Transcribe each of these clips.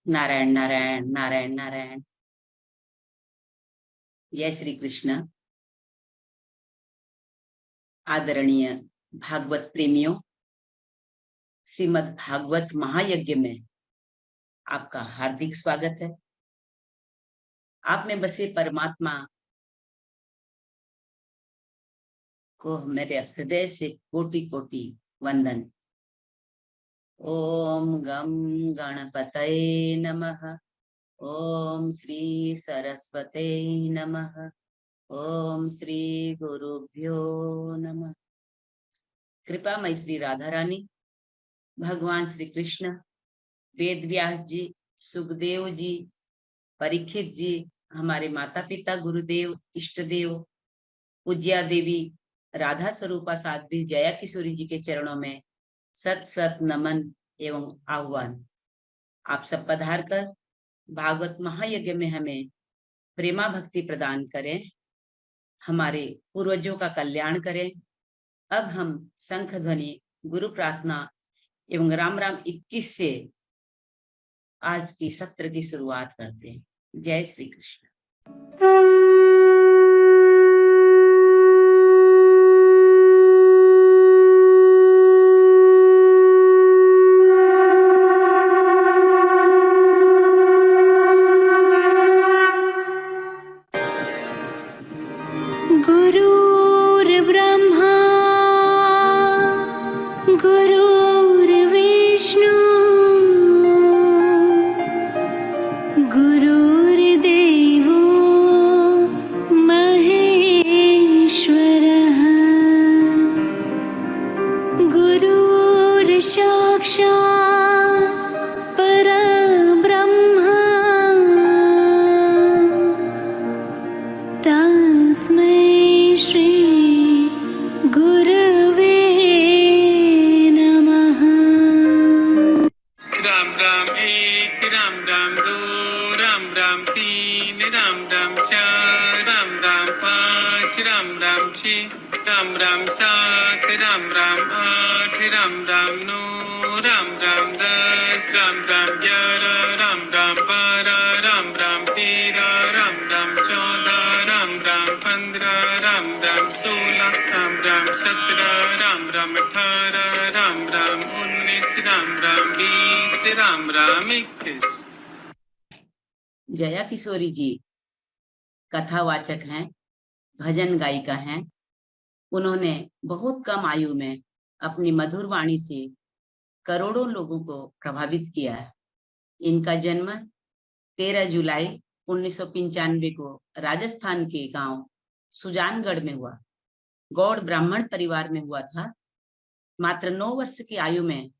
नारायण नारायण नारायण नारायण। जय श्री कृष्ण। आदरणीय भागवत प्रेमियों, श्रीमद् भागवत महायज्ञ में आपका हार्दिक स्वागत है। आप में बसे परमात्मा को मेरे हृदय से कोटि कोटि वंदन। ओम गम गणपतये नमः। ओम श्री सरस्वते नमः। ओम श्री गुरुभ्यो नमः। कृपामय श्री राधा रानी, भगवान श्री कृष्ण, वेद व्यास जी, सुखदेव जी, परीक्षित जी, हमारे माता पिता, गुरुदेव, इष्ट देव, पूज्या देवी राधा स्वरूपा साध्वी जया किशोरी जी के चरणों में सत सत नमन एवं आह्वान। आप सब पधार कर भागवत महायज्ञ में हमें प्रेमा भक्ति प्रदान करें, हमारे पूर्वजों का कल्याण करें। अब हम शंख ध्वनि, गुरु प्रार्थना एवं राम राम 21 से आज की सत्र की शुरुआत करते हैं। जय श्री कृष्ण। गुरुर्ब्रह्मा गुरुर्विष्णु गुरुर्देवो महेश्वरः गुरुर्साक्षात् परब्रह्म तस्मै श्री गुरवे नमः। राम राम एक, राम राम दो, राम राम तीन, राम राम चार, राम राम पाँच, राम राम छः, राम राम सात, राम राम आठ, राम राम नौ, राम राम 10, राम राम 11, राम राम 12, राम राम 13, राम राम 14, राम राम 15, राम राम 16, राम राम 17, राम राम 18, राम राम 19, राम राम 20, राम राम 21। जया किशोरी जी कथावाचक हैं, भजन गायिका हैं। उन्होंने बहुत कम आयु में अपनी मधुर वाणी से करोड़ों लोगों को प्रभावित किया है। इनका जन्म 13 जुलाई 1995 को राजस्थान के गांव सुजानगढ़ में हुआ। गौड़ ब्राह्मण परिवार में हुआ था। मात्र 9 वर्ष की आयु में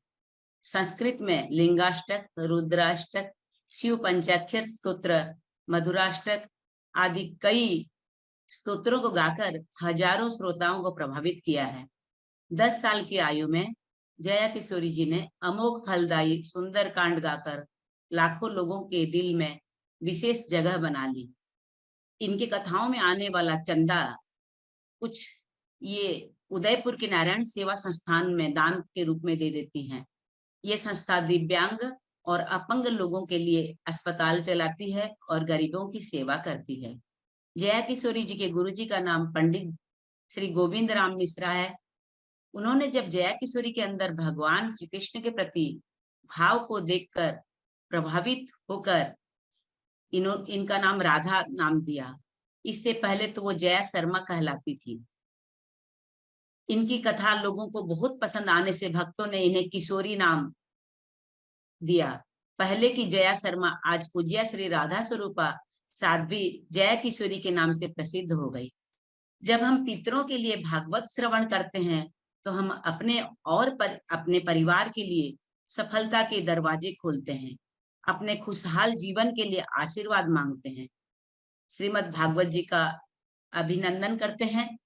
संस्कृत में लिंगाष्टक, रुद्राष्टक, शिव पंचाक्षर स्तोत्र, मधुराष्टक आदि कई स्तोत्रों को गाकर हजारों श्रोताओं को प्रभावित किया है। 10 साल की आयु में जया किशोरी जी ने अमोघ फलदायी सुंदर कांड गाकर लाखों लोगों के दिल में विशेष जगह बना ली। इनकी कथाओं में आने वाला चंदा कुछ ये उदयपुर के नारायण सेवा संस्थान में दान के रूप में दे देती हैं। ये संस्था दिव्यांग और अपंग लोगों के लिए अस्पताल चलाती है और गरीबों की सेवा करती है। जया किशोरी जी के गुरुजी का नाम पंडित श्री गोविंद राम मिश्रा है। उन्होंने जब जया किशोरी के अंदर भगवान श्री कृष्ण के प्रति भाव को देखकर प्रभावित होकर इनका नाम राधा नाम दिया। इससे पहले तो वो जया शर्मा कहलाती थी। इनकी कथा लोगों को बहुत पसंद आने से भक्तों ने इन्हें किशोरी नाम दिया। पहले की जया शर्मा आज पूज्या श्री राधा स्वरूपा साध्वी जया किशोरी के नाम से प्रसिद्ध हो गई। जब हम पितरों के लिए भागवत श्रवण करते हैं तो हम अपने अपने परिवार के लिए सफलता के दरवाजे खोलते हैं, अपने खुशहाल जीवन के लिए आशीर्वाद मांगते हैं, श्रीमद् भागवत जी का अभिनंदन करते हैं।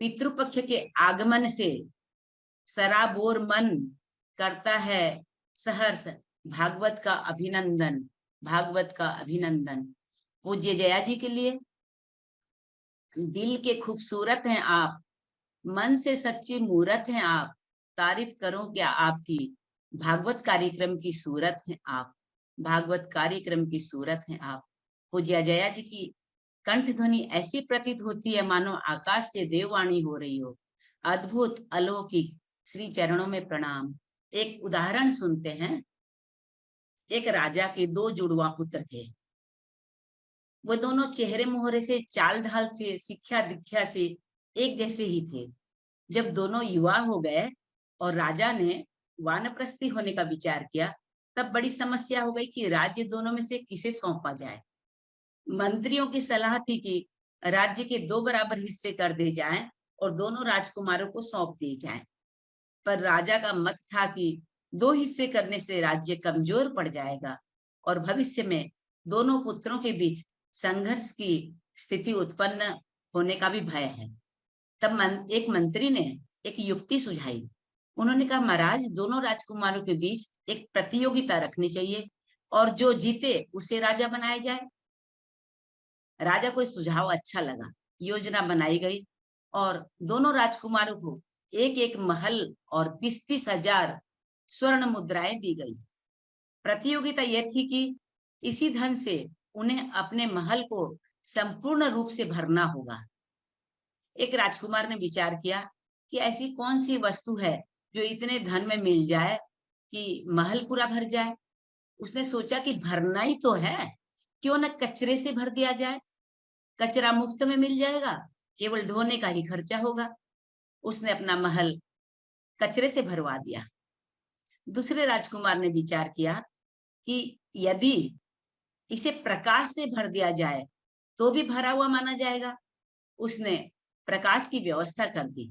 पितृपक्ष के आगमन से सराबोर मन करता है सहर्ष भागवत का अभिनंदन, भागवत का अभिनंदन। पूज्य जया जी के लिए दिल के खूबसूरत हैं आप, मन से सच्ची मूरत हैं आप, तारीफ करूं क्या आपकी, भागवत कार्यक्रम की सूरत हैं आप, भागवत कार्यक्रम की सूरत हैं आप। पूज्य जया जी की कंठ ध्वनि ऐसी प्रतीत होती है मानो आकाश से देववाणी हो रही हो। अद्भुत अलौकिक, श्री चरणों में प्रणाम। एक उदाहरण सुनते हैं। एक राजा के 2 जुड़वा पुत्र थे। वो दोनों चेहरे मोहरे से, चाल ढाल से, शिक्षा दीक्षा से एक जैसे ही थे। जब दोनों युवा हो गए और राजा ने वानप्रस्थी होने का विचार किया, तब बड़ी समस्या हो गई कि राज्य दोनों में से किसे सौंपा जाए। मंत्रियों की सलाह थी कि राज्य के 2 बराबर हिस्से कर दिए जाएं और दोनों राजकुमारों को सौंप दिए जाएं। पर राजा का मत था कि 2 हिस्से करने से राज्य कमजोर पड़ जाएगा और भविष्य में दोनों पुत्रों के बीच संघर्ष की स्थिति उत्पन्न होने का भी भय है। तब एक मंत्री ने एक युक्ति सुझाई। उन्होंने कहा, महाराज, दोनों राजकुमारों के बीच एक प्रतियोगिता रखनी चाहिए और जो जीते उसे राजा बनाया जाए। राजा को सुझाव अच्छा लगा। योजना बनाई गई और दोनों राजकुमारों को एक एक महल और 20-20 हजार स्वर्ण मुद्राएं दी गई। प्रतियोगिता यह थी कि इसी धन से उन्हें अपने महल को संपूर्ण रूप से भरना होगा। एक राजकुमार ने विचार किया कि ऐसी कौन सी वस्तु है जो इतने धन में मिल जाए कि महल पूरा भर जाए। उसने सोचा कि भरना ही तो है, क्यों न कचरे से भर दिया जाए। कचरा मुफ्त में मिल जाएगा, केवल ढोने का ही खर्चा होगा। उसने अपना महल कचरे से भरवा दिया। दूसरे राजकुमार ने विचार किया कि यदि इसे प्रकाश से भर दिया जाए तो भी भरा हुआ माना जाएगा। उसने प्रकाश की व्यवस्था कर दी।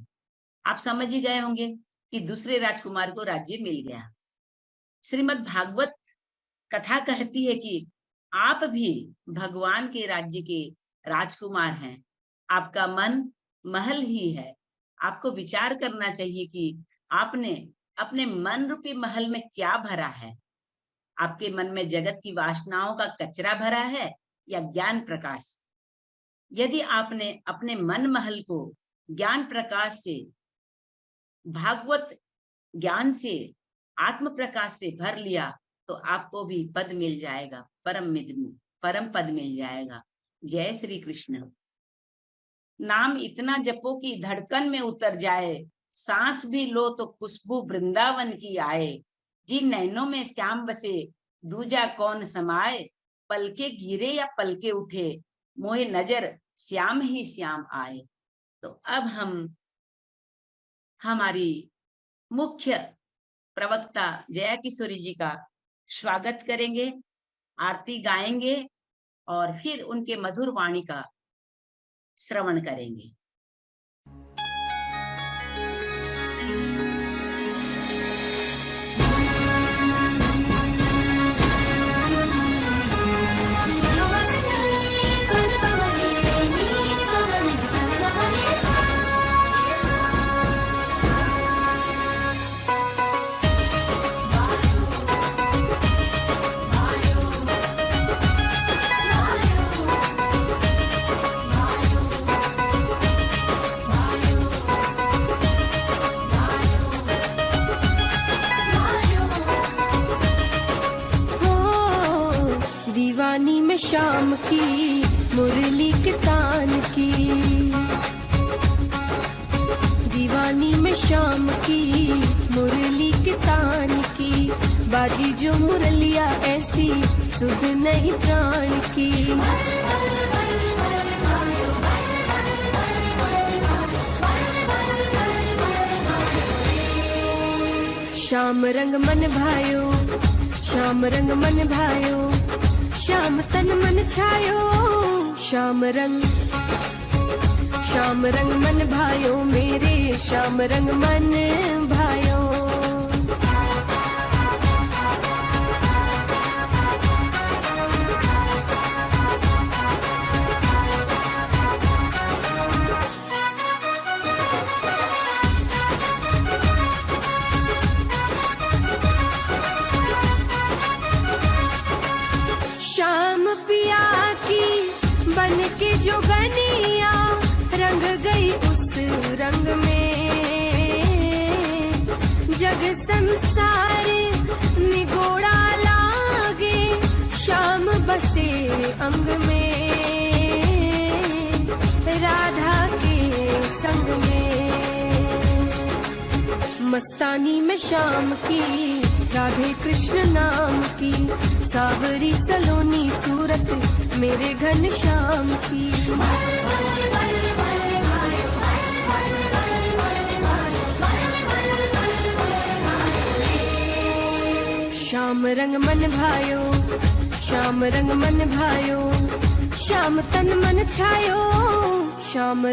आप समझ ही गए होंगे कि दूसरे राजकुमार को राज्य मिल गया। श्रीमद् भागवत कथा कहती है कि आप भी भगवान के राज्य के राजकुमार हैं। आपका मन महल ही है। आपको विचार करना चाहिए कि आपने अपने मन रूपी महल में क्या भरा है। आपके मन में जगत की वासनाओं का कचरा भरा है या ज्ञान प्रकाश। यदि आपने अपने मन महल को ज्ञान प्रकाश से, भागवत ज्ञान से, आत्म प्रकाश से भर लिया तो आपको भी पद मिल जाएगा, परम पद मिल जाएगा। जय श्री कृष्ण। नाम इतना जपो कि धड़कन में उतर जाए, सांस भी लो तो खुशबू वृंदावन की आए। जिन नैनों में श्याम बसे दूजा कौन समाए, पलके गिरे या पलके उठे मोहे नजर श्याम ही श्याम आए। तो अब हम हमारी मुख्य प्रवक्ता जया किशोरी जी का स्वागत करेंगे, आरती गाएंगे और फिर उनके मधुर वाणी का श्रवण करेंगे। दीवानी में शाम की मुरली के तान की, दीवानी में शाम की मुरली के तान की, बाजी जो मुरलिया ऐसी सुध नहीं प्राण की। श्याम रंग मन भायो, श्याम रंग मन भायो, श्याम तन मन छायो, श्याम रंग मन भायो मेरे, श्याम रंग मन भायो। श्याम पिया की बन के जोगनिया रंग गई उस रंग में, जग संसार अंग में, राधा के संग में। मस्तानी में शाम की, राधे कृष्ण नाम की, सावरी सलोनी सूरत मेरे घन श्याम की। श्याम रंग मन भायो, श्याम रंग मन भायो, श्याम तन मन छायो, श्याम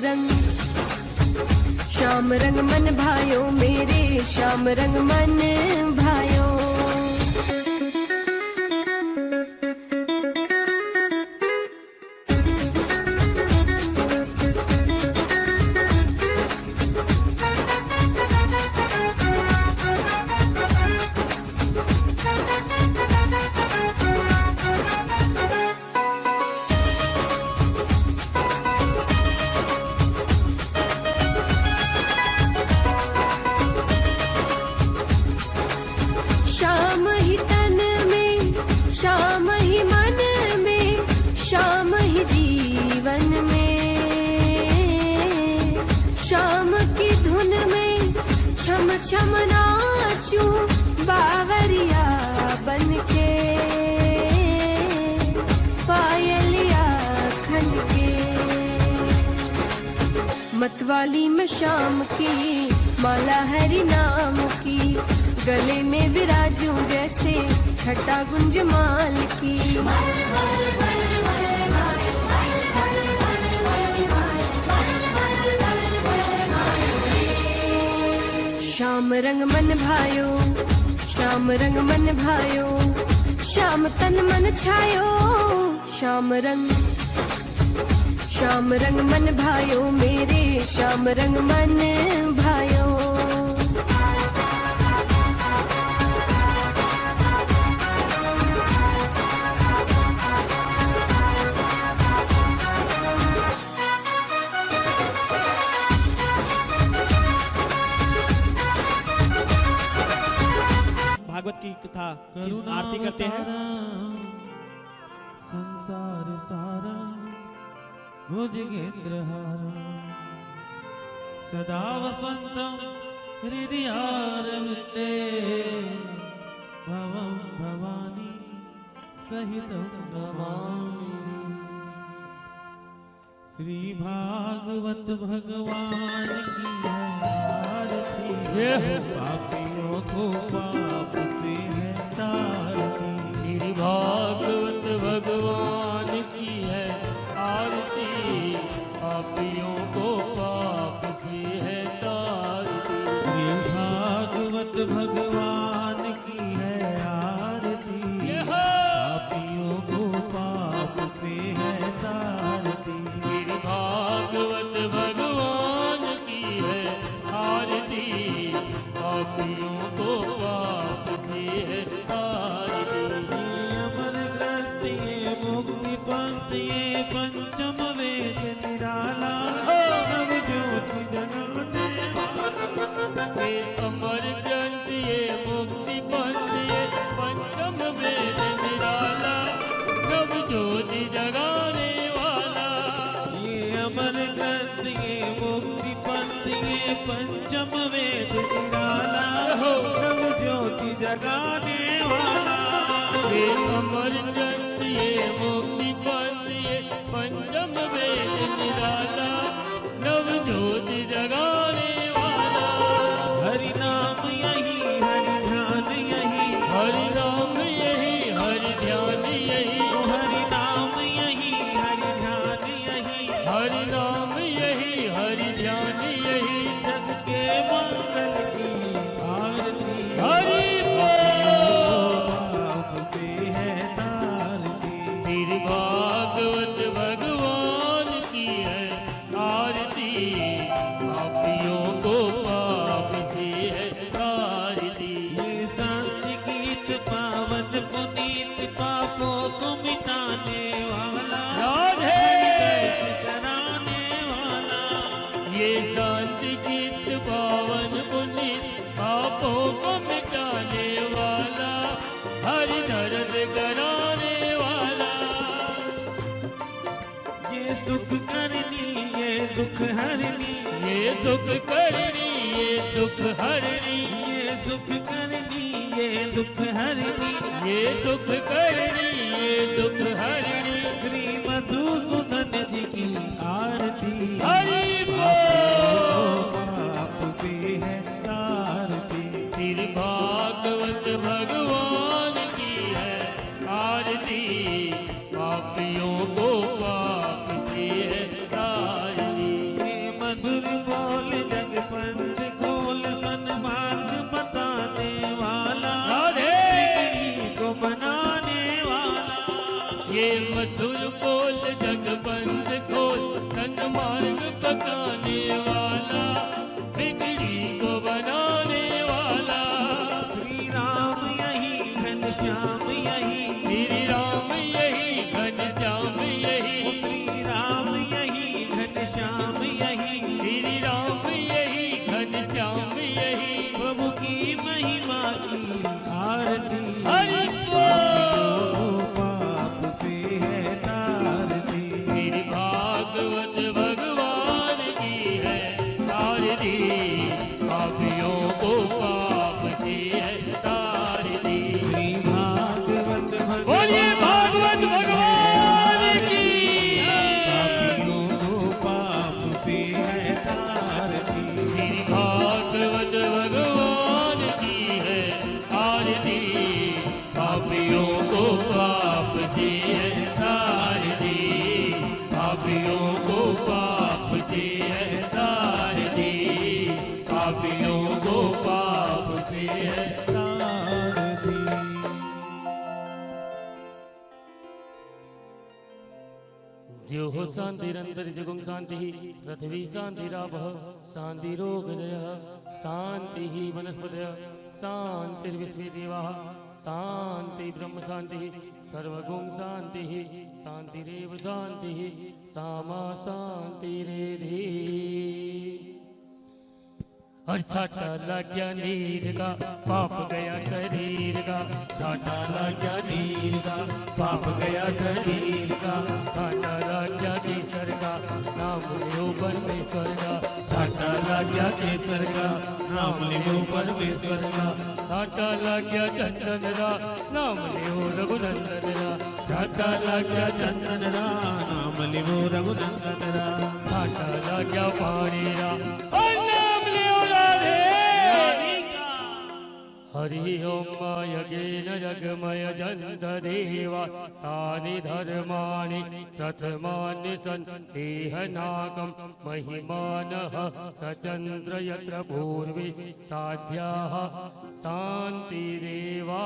रंग मन भायो मेरे, श्याम रंग मन भायो। श्याम ही तन में, श्याम ही मन में, श्याम ही जीवन में। श्याम की धुन में छम छम नाचूं बावरिया बनके, पायलिया खन के। मतवाली में शाम की, माला हरि नाम की, गले में विराजूं जैसे छटा गुंजमाल की। श्याम रंग मन भायो, श्याम रंग मन भायो, श्याम तन मन छायो, श्याम रंग मन भायो मेरे, श्याम रंग मन भायो। भागवत की कथा की आरती करते हैं। संसार सारा भुजगेंद्रहारा, सदा वसंतम हृदयारविंदे, भवं भवानी सहितं नमामि। श्री भागवत भगवान की है आरती, पापियों को पाप से है तारती। श्री भागवत भगवान की है आरती, पापियों को पाप से है तारती। श्री भागवत भगवान की है आरती, पापियों को पाप से है तारती। श्री भागवत भगवान की है आरती, पापियों को पाप से है तारती। अमर ग्रंथ ये मुक्ति पंथ ये पंचम वेद निराला, नव ज्योति जगाने वाला। ये अमर ग्रंथ ये मुक्ति पंथ ये पंचम वेद निराला, नव ज्योति जगाने वाला। ये अमर ग्रंथ ये मुक्ति पंथ ये पंचम वेद निराला, नव ज्योति जगाने वाला। ये अमर ग्रंथ ये मुक्ति पंथ ये पंचम वेद निराला, नव ज्योति जगाने वाला। हरि नाम यही हरि ध्यान यही, हरि नाम यही हरि ध्यान यही, हरि नाम यही हरि ध्यान यही, हरि नाम यही हरि ध्यान यही। जग के मंगल की आरती, हरि बोल। पाप से है तारती। श्री भागवत भगवान की है आरती, पापियों दुख हरनी, ये सुख करनी, ये दुख हरनी, ये सुख करनी, ये दुख हरनी, ये सुख करनी, ये दुख हरनी। श्री मधुसूदन जी की आरती, हरि बोल। पाप से है तारती, श्री भागवत भगवान की है आरती, पापियों को पाप से है तारती। ये मधुर बोल जग पंथ खोल, सन्मार्ग बताने वाला, राधे। बिगड़ी को बनाने वाला, ये मधुर बोल जग बंद खोल, सन्मार्ग बताने वाला, बिगड़ी को बनाने वाला। श्री राम यही घनश्याम यही, श्री राम यही घनश्याम यही, श्री राम यही घनश्याम यही, श्री राम यही घनश्याम यही। प्रभु की महिमा की आरती, हरि बोल। पाप से है तारती, श्री भागवत भगवान की है आरती, पापियों को पाप से है तारती। श्री भागवत बोलिए भागवत भगवान की। पापियों को पाप से है तारती, श्री भागवत भगवान की है आरती, पापियों को पाप से है तारती, पापियों को पाप से है तारती, पापियों को पाप से है। तारती। ज्यो हो शांतिरंतर जगुम शांति, पृथ्वी शांतिरापः, शांतिरोगदयः, शांति वनस्पतयः, शांतिर्विश्वे देवाः, शांति ब्रह्म शांति, सर्वगुण शांति, शांतिरेव शांति, सामा शांतिरेधि। और छाटा लग गया नीर का, पाप गया शरीर का, छाटा लग गया नीर का, पाप गया शरीर का, छाटा लग गया केसर का, नाम लियो परमेश्वर का, छाटा लग गया केसर का, नाम लियो परमेश्वर का, छाटा लग गया चंदन का, नाम लियो रघुनंदन का, छाटा लग गया चंदन का, नाम लियो रघुनंदन रा, छाटा लग गया पानी का, और नाम लियो राधे। हरि ओम यज्ञेन जगमय जन्त देवा, तानि धर्माणि प्रथमानि सन्तेह नाकं, महिमानः सचन्द्र यत्र पूर्वे साध्याः शान्तिरेवा।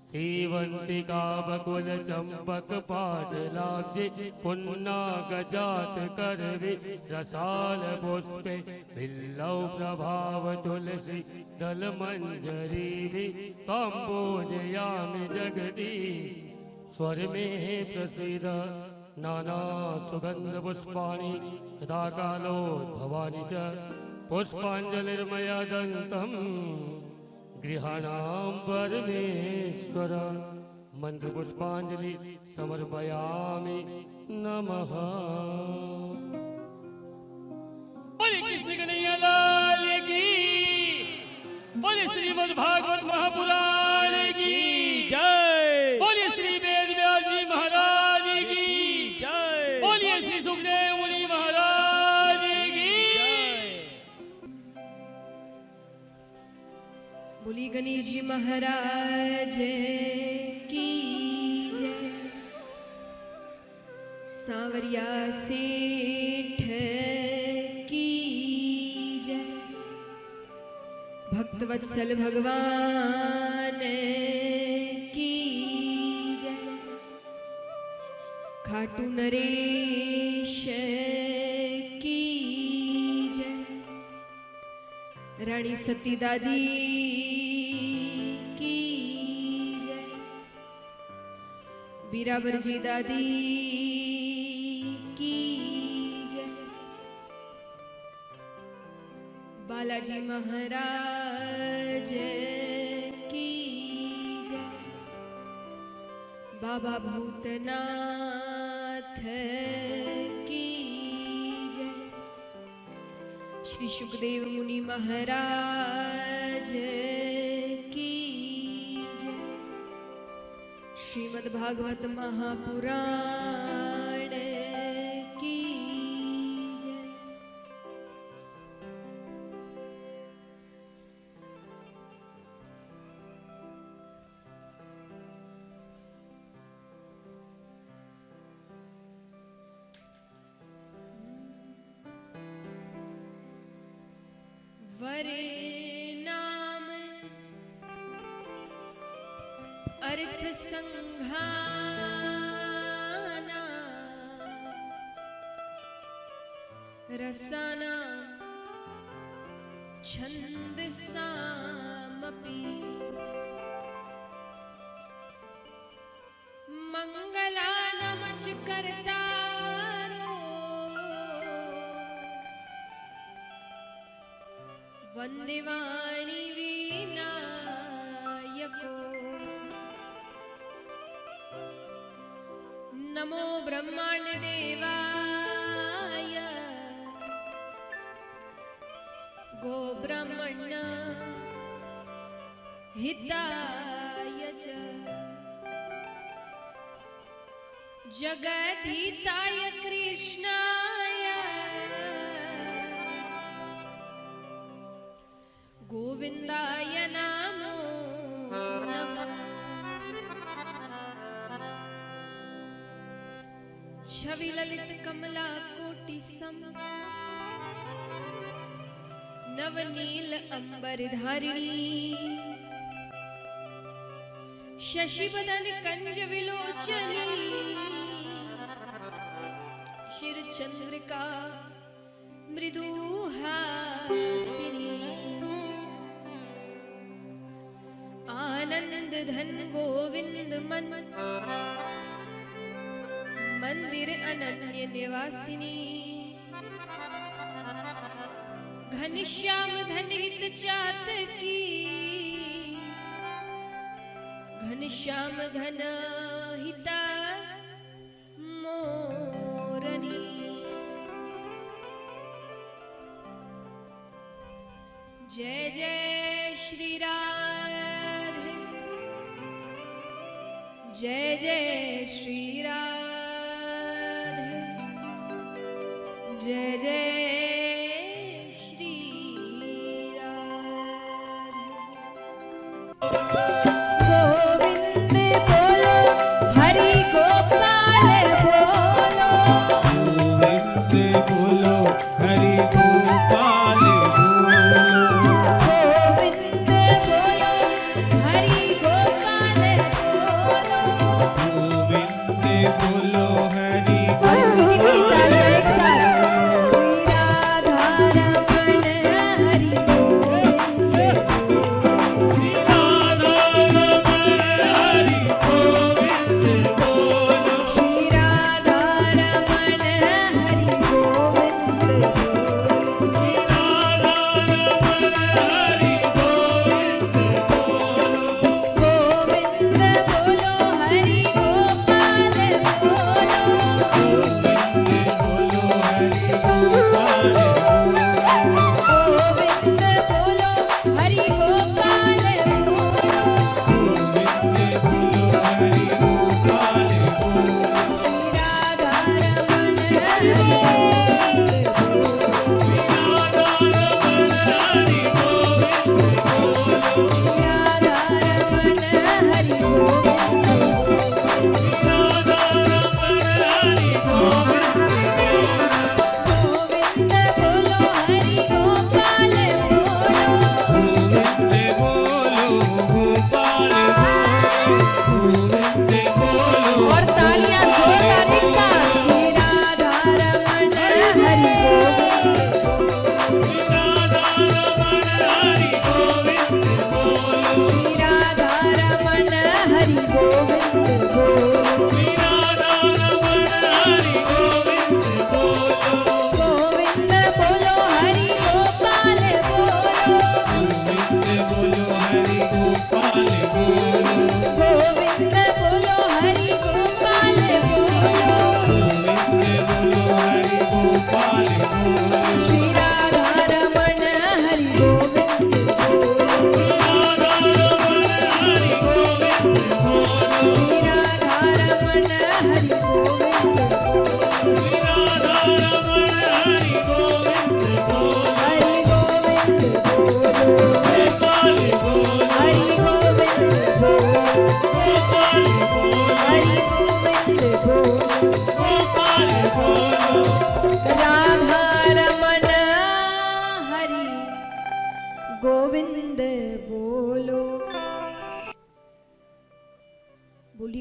सेवंतिका बकुल चंपक पाटलाब्जे, पुन्ना गजात करवि रसाल पुष्पे, बिल्लौ प्रभाव तुलसी दल मंजरी भी, काम्बोजयामि जगदी स्वर में प्रसीद। नाना सुगंध पुष्पाणि यदा कालोद्भवानि च, पुष्पांजलिर्मया दन्तम् गृहाणां परमेश्वर। मंत्र पुष्पांजलि समर्पयामि नमः। बोले कृष्ण कन्हैया लाल की, बोले श्रीमद् भागवत महापुराण की जय। बोले श्री वेद व्यास जी महाराज की जय। बोलिए श्री सुखदेव मुनि महाराज की। बोली गणेश जी महाराज की जय। सांवरिया सेठ की जय। भक्तवत्सल भगवान की जय। खाटू नरेश की जय। रानी सती दादी की जय। बीराबर जी दादी की जय। बालाजी महाराज की जय। बाबा भूतनाथ की श्री सुखदेव मुनि महाराज की जय। श्रीमद् भागवत महापुराण की जय। वरे नाम अर्थ संघाना रसाना छंदसामपि मंगलानमच कर्तारो वंदेवाणी विनायको नमो ब्रह्मांड देवाय गो ब्राह्मण हिताय च जगद्धिताय कृष्णाय गोविंदाय नमो नमः। छवि ललित कमला कोटि सम नवनील अंबर धारिणी शशि बदन कंज विलोचनी शिर चंद्रिका मृदुहासिनी आनंद धन गोविंद मन मंदिर अनन्य निवासिनी घनश्याम धन हित चातकी घनश्याम धन हिता मोरनी जय जय श्री राधे जय जय श्री राधे जय जय श्री राधे। गोविंद बोलो हरि गोपाल बोलो गोविंद बोलो हरि गोपाल बोलो गोविंद बोलो हरि गोपाल बोलो गोविंद बोलो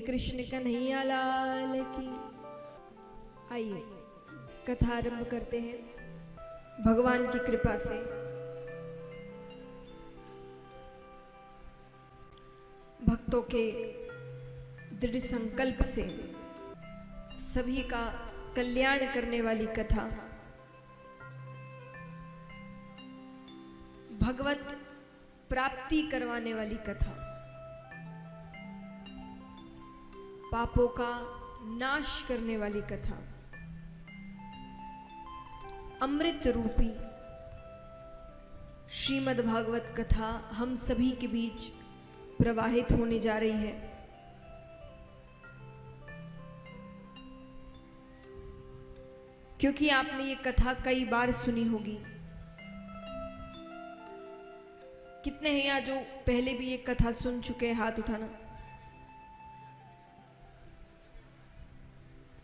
कृष्ण कन्हैया लाल की। आइए कथा आरंभ करते हैं। भगवान की कृपा से भक्तों के दृढ़ संकल्प से सभी का कल्याण करने वाली कथा, भगवत प्राप्ति करवाने वाली कथा, पापों का नाश करने वाली कथा, अमृत रूपी श्रीमद् भागवत कथा हम सभी के बीच प्रवाहित होने जा रही है। क्योंकि आपने ये कथा कई बार सुनी होगी। कितने हैं यहाँ जो पहले भी ये कथा सुन चुके हैं? हाथ उठाना।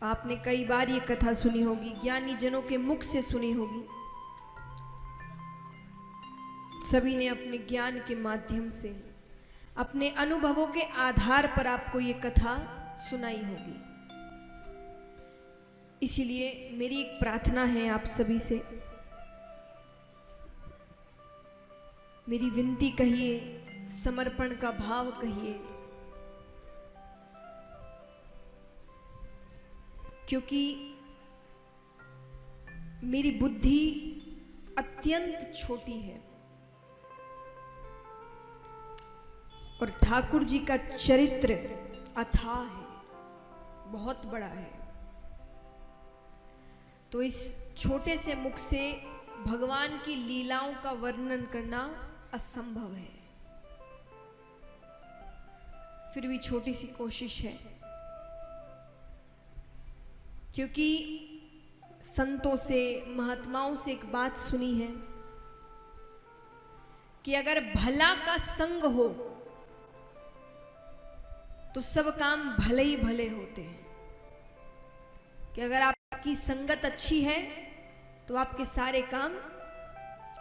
आपने कई बार ये कथा सुनी होगी, ज्ञानी जनों के मुख से सुनी होगी। सभी ने अपने ज्ञान के माध्यम से, अपने अनुभवों के आधार पर आपको ये कथा सुनाई होगी। इसीलिए मेरी एक प्रार्थना है आप सभी से, मेरी विनती कहिए, समर्पण का भाव कहिए, क्योंकि मेरी बुद्धि अत्यंत छोटी है और ठाकुर जी का चरित्र अथाह है, बहुत बड़ा है। तो इस छोटे से मुख से भगवान की लीलाओं का वर्णन करना असंभव है। फिर भी छोटी सी कोशिश है, क्योंकि संतों से, महात्माओं से एक बात सुनी है कि अगर भला का संग हो तो सब काम भले ही भले होते हैं। कि अगर आपकी संगत अच्छी है तो आपके सारे काम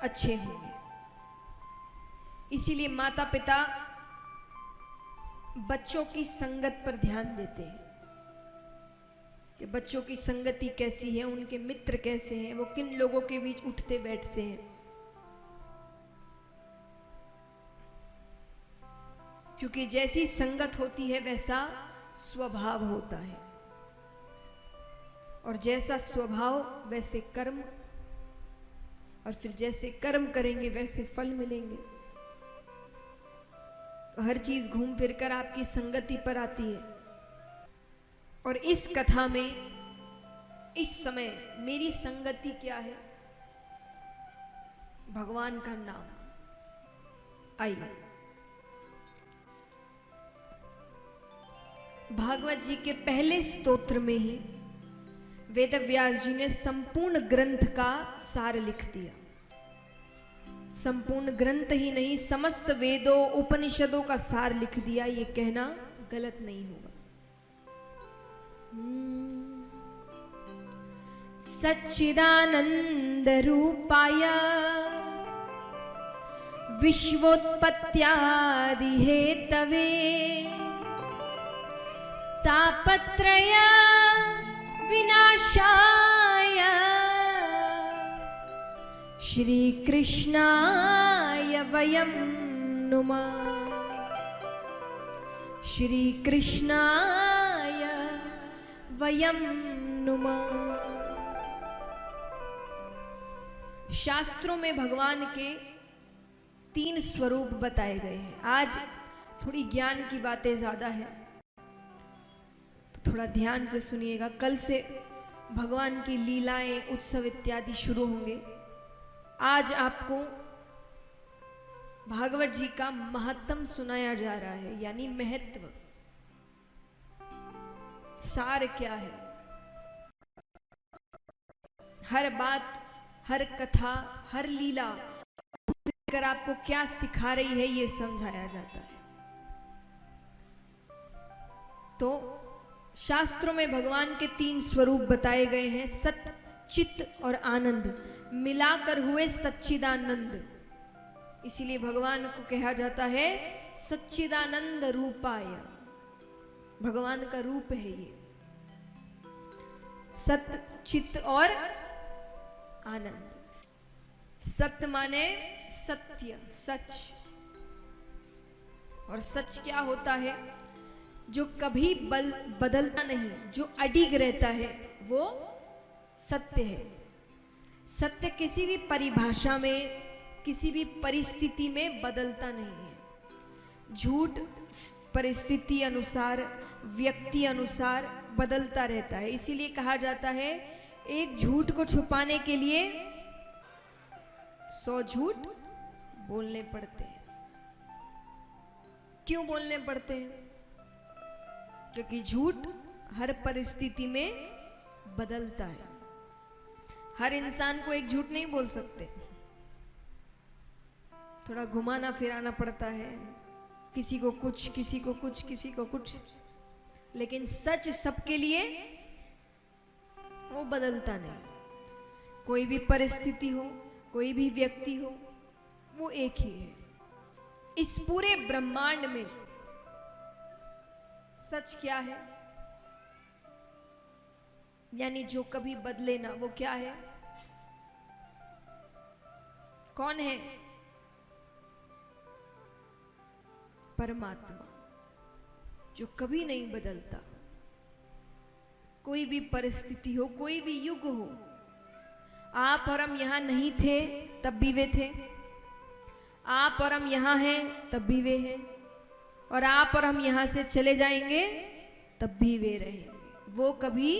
अच्छे होंगे। इसीलिए माता पिता बच्चों की संगत पर ध्यान देते हैं कि बच्चों की संगति कैसी है, उनके मित्र कैसे हैं, वो किन लोगों के बीच उठते बैठते हैं। क्योंकि जैसी संगत होती है वैसा स्वभाव होता है, और जैसा स्वभाव वैसे कर्म, और फिर जैसे कर्म करेंगे वैसे फल मिलेंगे। तो हर चीज घूम फिर कर आपकी संगति पर आती है। और इस कथा में इस समय मेरी संगति क्या है? भगवान का नाम। आइए भागवत जी के पहले स्तोत्र में ही वेद व्यास जी ने संपूर्ण ग्रंथ का सार लिख दिया। संपूर्ण ग्रंथ ही नहीं, समस्त वेदों उपनिषदों का सार लिख दिया। ये कहना गलत नहीं होगा। सच्चिदानंद रूपाय विश्वोत्पत्त्यादि हेतवे तापत्रय विनाशाय श्री कृष्णाय वयं नुमः। श्री कृष्णाय वयं नुमः। शास्त्रों में भगवान के 3 स्वरूप बताए गए हैं। आज थोड़ी ज्ञान की बातें ज्यादा है, थोड़ा ध्यान से सुनिएगा। कल से भगवान की लीलाएं, उत्सव इत्यादि शुरू होंगे। आज आपको भागवत जी का महत्तम सुनाया जा रहा है, यानी महत्व, सार क्या है। हर बात, हर कथा, हर लीला कर आपको क्या सिखा रही है ये समझाया जाता है। तो शास्त्रों में भगवान के 3 स्वरूप बताए गए हैं। सत, चित और आनंद मिलाकर हुए सच्चिदानंद। इसीलिए भगवान को कहा जाता है सच्चिदानंद रूपाय। भगवान का रूप है ये। सत्य, चित्त और आनंद। सत्य माने सत्य, सच। और सच क्या होता है? जो कभी बदलता नहीं, जो अडिग रहता है, वो सत्य है। सत्य किसी भी परिभाषा में, किसी भी परिस्थिति में बदलता नहीं है। झूठ परिस्थिति अनुसार, व्यक्ति अनुसार बदलता रहता है। इसीलिए कहा जाता है एक झूठ को छुपाने के लिए 100 झूठ बोलने पड़ते हैं। क्यों बोलने पड़ते हैं? क्योंकि झूठ हर परिस्थिति में बदलता है। हर इंसान को एक झूठ नहीं बोल सकते, थोड़ा घुमाना फिराना पड़ता है, किसी को कुछ, किसी को कुछ, किसी को कुछ। लेकिन सच सबके लिए वो बदलता नहीं। कोई भी परिस्थिति हो, कोई भी व्यक्ति हो, वो एक ही है। इस पूरे ब्रह्मांड में सच क्या है? यानी जो कभी बदले ना, वो क्या है? कौन है? परमात्मा, जो कभी नहीं बदलता। कोई भी परिस्थिति हो, कोई भी युग हो, आप और हम यहां नहीं थे तब भी वे थे, आप और हम यहां हैं तब भी वे हैं, और आप और हम यहां से चले जाएंगे तब भी वे रहेंगे। वो कभी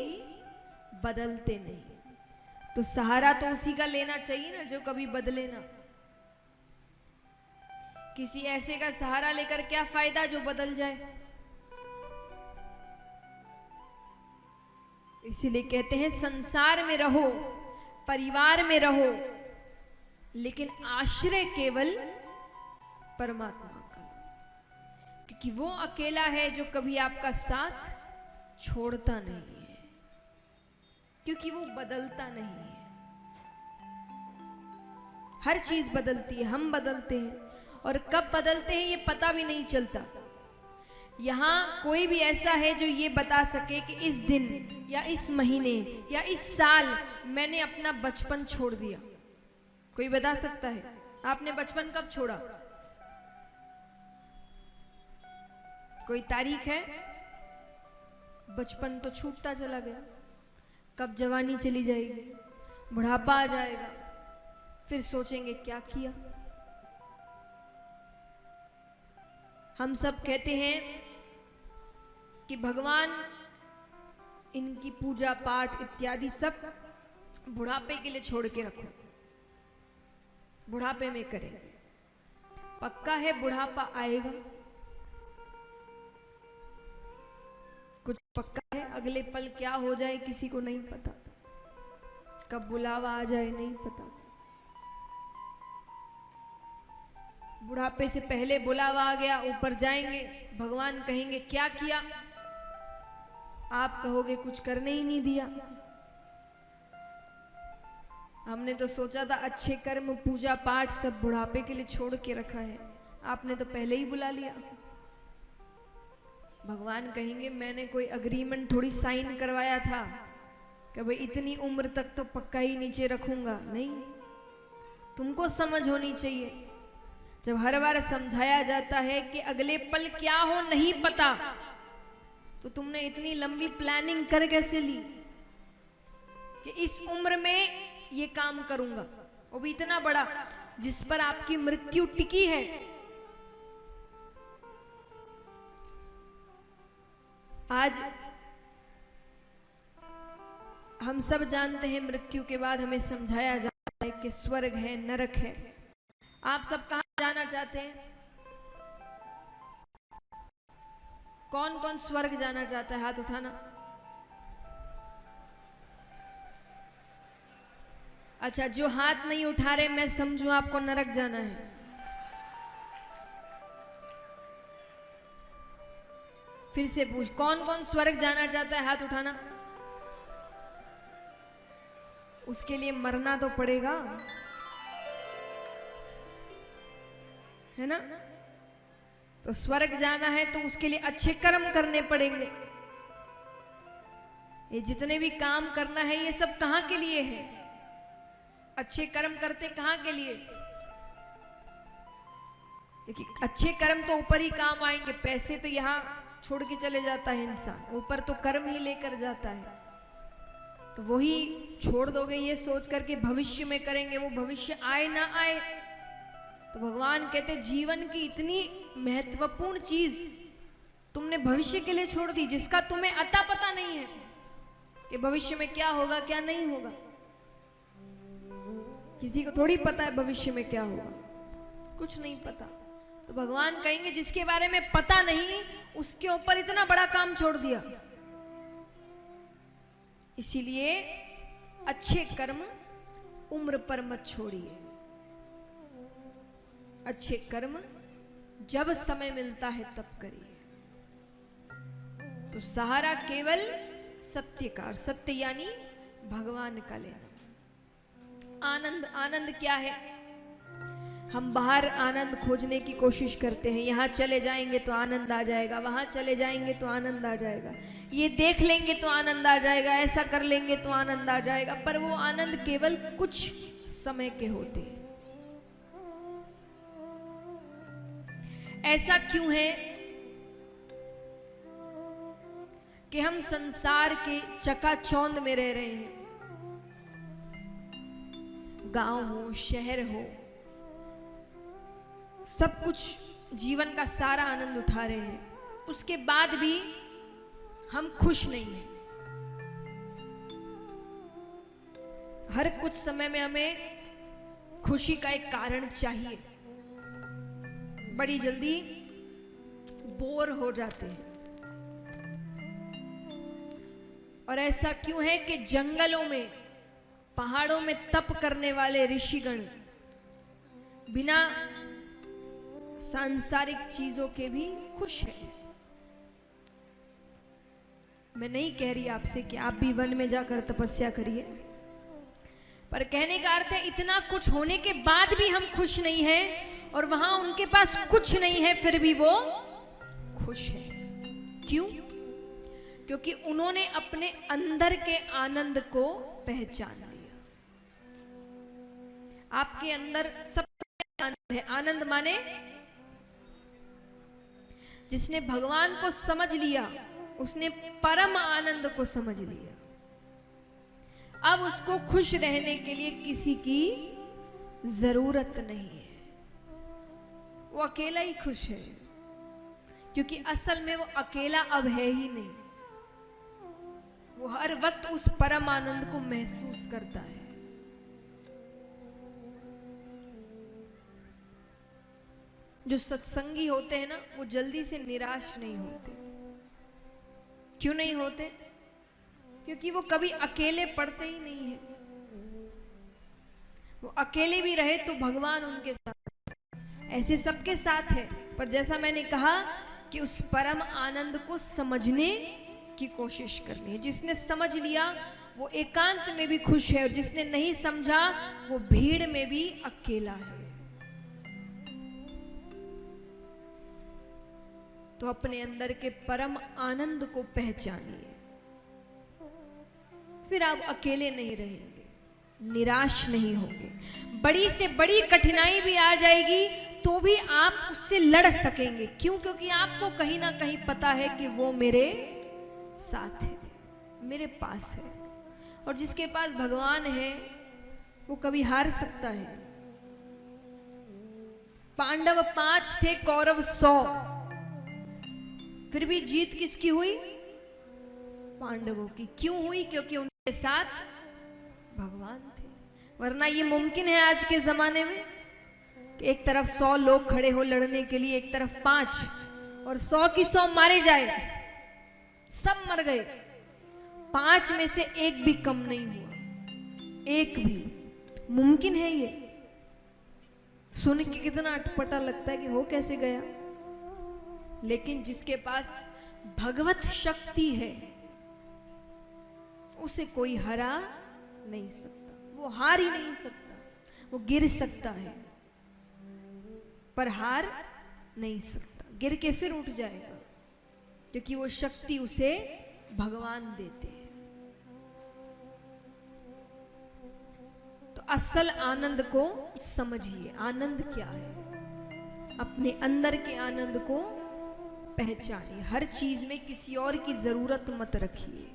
बदलते नहीं। तो सहारा तो उसी का लेना चाहिए ना जो कभी बदले ना। किसी ऐसे का सहारा लेकर क्या फायदा जो बदल जाए। इसीलिए कहते हैं संसार में रहो, परिवार में रहो, लेकिन आश्रय केवल परमात्मा का, क्योंकि वो अकेला है जो कभी आपका साथ छोड़ता नहीं है, क्योंकि वो बदलता नहीं है। हर चीज बदलती है, हम बदलते हैं, और कब बदलते हैं ये पता भी नहीं चलता। यहां कोई भी ऐसा है जो ये बता सके कि इस दिन या इस महीने या इस साल मैंने अपना बचपन छोड़ दिया? कोई बता सकता है? आपने बचपन कब छोड़ा? कोई तारीख है? बचपन तो छूटता चला गया। कब जवानी चली जाएगी, बुढ़ापा आ जाएगा, फिर सोचेंगे क्या किया। हम सब कहते हैं कि भगवान इनकी पूजा पाठ इत्यादि सब बुढ़ापे के लिए छोड़ के रखो, बुढ़ापे में करेंगे। पक्का है बुढ़ापा आएगा? कुछ पक्का है? अगले पल क्या हो जाए किसी को नहीं पता, कब बुलावा आ जाए नहीं पता। बुढ़ापे से पहले बुलावा आ गया, ऊपर जाएंगे, भगवान कहेंगे क्या किया? आप कहोगे कुछ करने ही नहीं दिया। हमने तो सोचा था अच्छे कर्म पूजा पाठ सब बुढ़ापे के लिए छोड़ के रखा है, आपने तो पहले ही बुला लिया। भगवान कहेंगे मैंने कोई अग्रीमेंट थोड़ी साइन करवाया था कि भाई इतनी उम्र तक तो पक्का ही नीचे रखूंगा। नहीं, तुमको समझ होनी चाहिए। जब हर बार समझाया जाता है कि अगले पल क्या हो नहीं पता, तो तुमने इतनी लंबी प्लानिंग कर कैसे ली कि इस उम्र में ये काम करूंगा, वो भी इतना बड़ा जिस पर आपकी मृत्यु टिकी है। आज हम सब जानते हैं मृत्यु के बाद हमें समझाया जाता है कि स्वर्ग है, नरक है। आप सब कहां जाना चाहते हैं? कौन कौन स्वर्ग जाना चाहता है? हाथ उठाना। अच्छा, जो हाथ नहीं उठा रहे मैं समझू आपको नरक जाना है। फिर से पूछ, कौन कौन स्वर्ग जाना चाहता है? हाथ उठाना। उसके लिए मरना तो पड़ेगा, है ना? तो स्वर्ग जाना है तो उसके लिए अच्छे कर्म करने पड़ेंगे। ये जितने भी काम करना है ये सब कहाँ के लिए है? अच्छे कर्म करते कहाँ के लिए? क्योंकि अच्छे कर्म तो ऊपर ही काम आएंगे, पैसे तो यहाँ छोड़ के चले जाता है इंसान, ऊपर तो कर्म ही लेकर जाता है। तो वही छोड़ दोगे ये सोच करके भविष्य में करेंगे, वो भविष्य आए ना आए। तो भगवान कहते जीवन की इतनी महत्वपूर्ण चीज तुमने भविष्य के लिए छोड़ दी, जिसका तुम्हें अता पता नहीं है कि भविष्य में क्या होगा क्या नहीं होगा। किसी को थोड़ी पता है भविष्य में क्या होगा, कुछ नहीं पता। तो भगवान कहेंगे जिसके बारे में पता नहीं उसके ऊपर इतना बड़ा काम छोड़ दिया। इसीलिए अच्छे कर्म उम्र पर मत छोड़िए। अच्छे कर्म जब समय मिलता है तब करिए। तो सहारा केवल सत्य का, सत्य यानी भगवान का लेना। आनंद, आनंद क्या है? हम बाहर आनंद खोजने की कोशिश करते हैं, यहाँ चले जाएंगे तो आनंद आ जाएगा, वहां चले जाएंगे तो आनंद आ जाएगा, ये देख लेंगे तो आनंद आ जाएगा, ऐसा कर लेंगे तो आनंद आ जाएगा। पर वो आनंद केवल कुछ समय के होते हैं। ऐसा क्यों है कि हम संसार के चकाचौंध में रह रहे हैं? गांव हो, शहर हो, सब कुछ जीवन का सारा आनंद उठा रहे हैं, उसके बाद भी हम खुश नहीं हैं। हर कुछ समय में हमें खुशी का एक कारण चाहिए। बड़ी जल्दी बोर हो जाते हैं। और ऐसा क्यों है कि जंगलों में, पहाड़ों में तप करने वाले ऋषिगण बिना सांसारिक चीजों के भी खुश हैं। मैं नहीं कह रही आपसे कि आप भी वन में जाकर तपस्या करिए, पर कहने का अर्थ है इतना कुछ होने के बाद भी हम खुश नहीं हैं, और वहां उनके पास कुछ नहीं है फिर भी वो खुश है। क्यों? क्योंकि उन्होंने अपने अंदर के आनंद को पहचान लिया। आपके अंदर सब आनंद है। आनंद माने जिसने भगवान को समझ लिया, उसने परम आनंद को समझ लिया। अब उसको खुश रहने के लिए किसी की जरूरत नहीं है, वो अकेला ही खुश है। क्योंकि असल में वो अकेला अब है ही नहीं, वो हर वक्त उस परम आनंद को महसूस करता है। जो सत्संगी होते हैं ना, वो जल्दी से निराश नहीं होते। क्यों नहीं होते? क्योंकि वो कभी अकेले पड़ते ही नहीं है। वो अकेले भी रहे तो भगवान उनके साथ, ऐसे सबके साथ है। पर जैसा मैंने कहा कि उस परम आनंद को समझने की कोशिश करनी है। जिसने समझ लिया वो एकांत में भी खुश है, और जिसने नहीं समझा वो भीड़ में भी अकेला है। तो अपने अंदर के परम आनंद को पहचानिए, फिर आप अकेले नहीं रहेंगे, निराश नहीं होंगे। बड़ी से बड़ी कठिनाई भी आ जाएगी तो भी आप उससे लड़ सकेंगे। क्यों? क्योंकि आपको कहीं ना कहीं पता है कि वो मेरे साथ है, मेरे पास है। और जिसके पास भगवान है वो कभी हार सकता है? पांडव 5 थे, कौरव 100, फिर भी जीत किसकी हुई? पांडवों की। क्यों हुई? क्योंकि उनके साथ भगवान थे। वरना ये मुमकिन है आज के जमाने में कि एक तरफ 100 लोग खड़े हो लड़ने के लिए, एक तरफ 5, और 100 की 100 मारे जाए, सब मर गए, 5 में से एक भी कम नहीं हुआ, एक भी। मुमकिन है ये? सुन के कितना अटपटा लगता है कि हो कैसे गया। लेकिन जिसके पास भगवत शक्ति है उसे कोई हरा नहीं सकता। वो हार ही नहीं सकता, वो गिर सकता है पर हार नहीं सकता। गिर के फिर उठ जाएगा, क्योंकि वो शक्ति उसे भगवान देते हैं। तो असल आनंद को समझिए। आनंद क्या है? अपने अंदर के आनंद को पहचानिए। हर चीज में किसी और की जरूरत मत रखिए।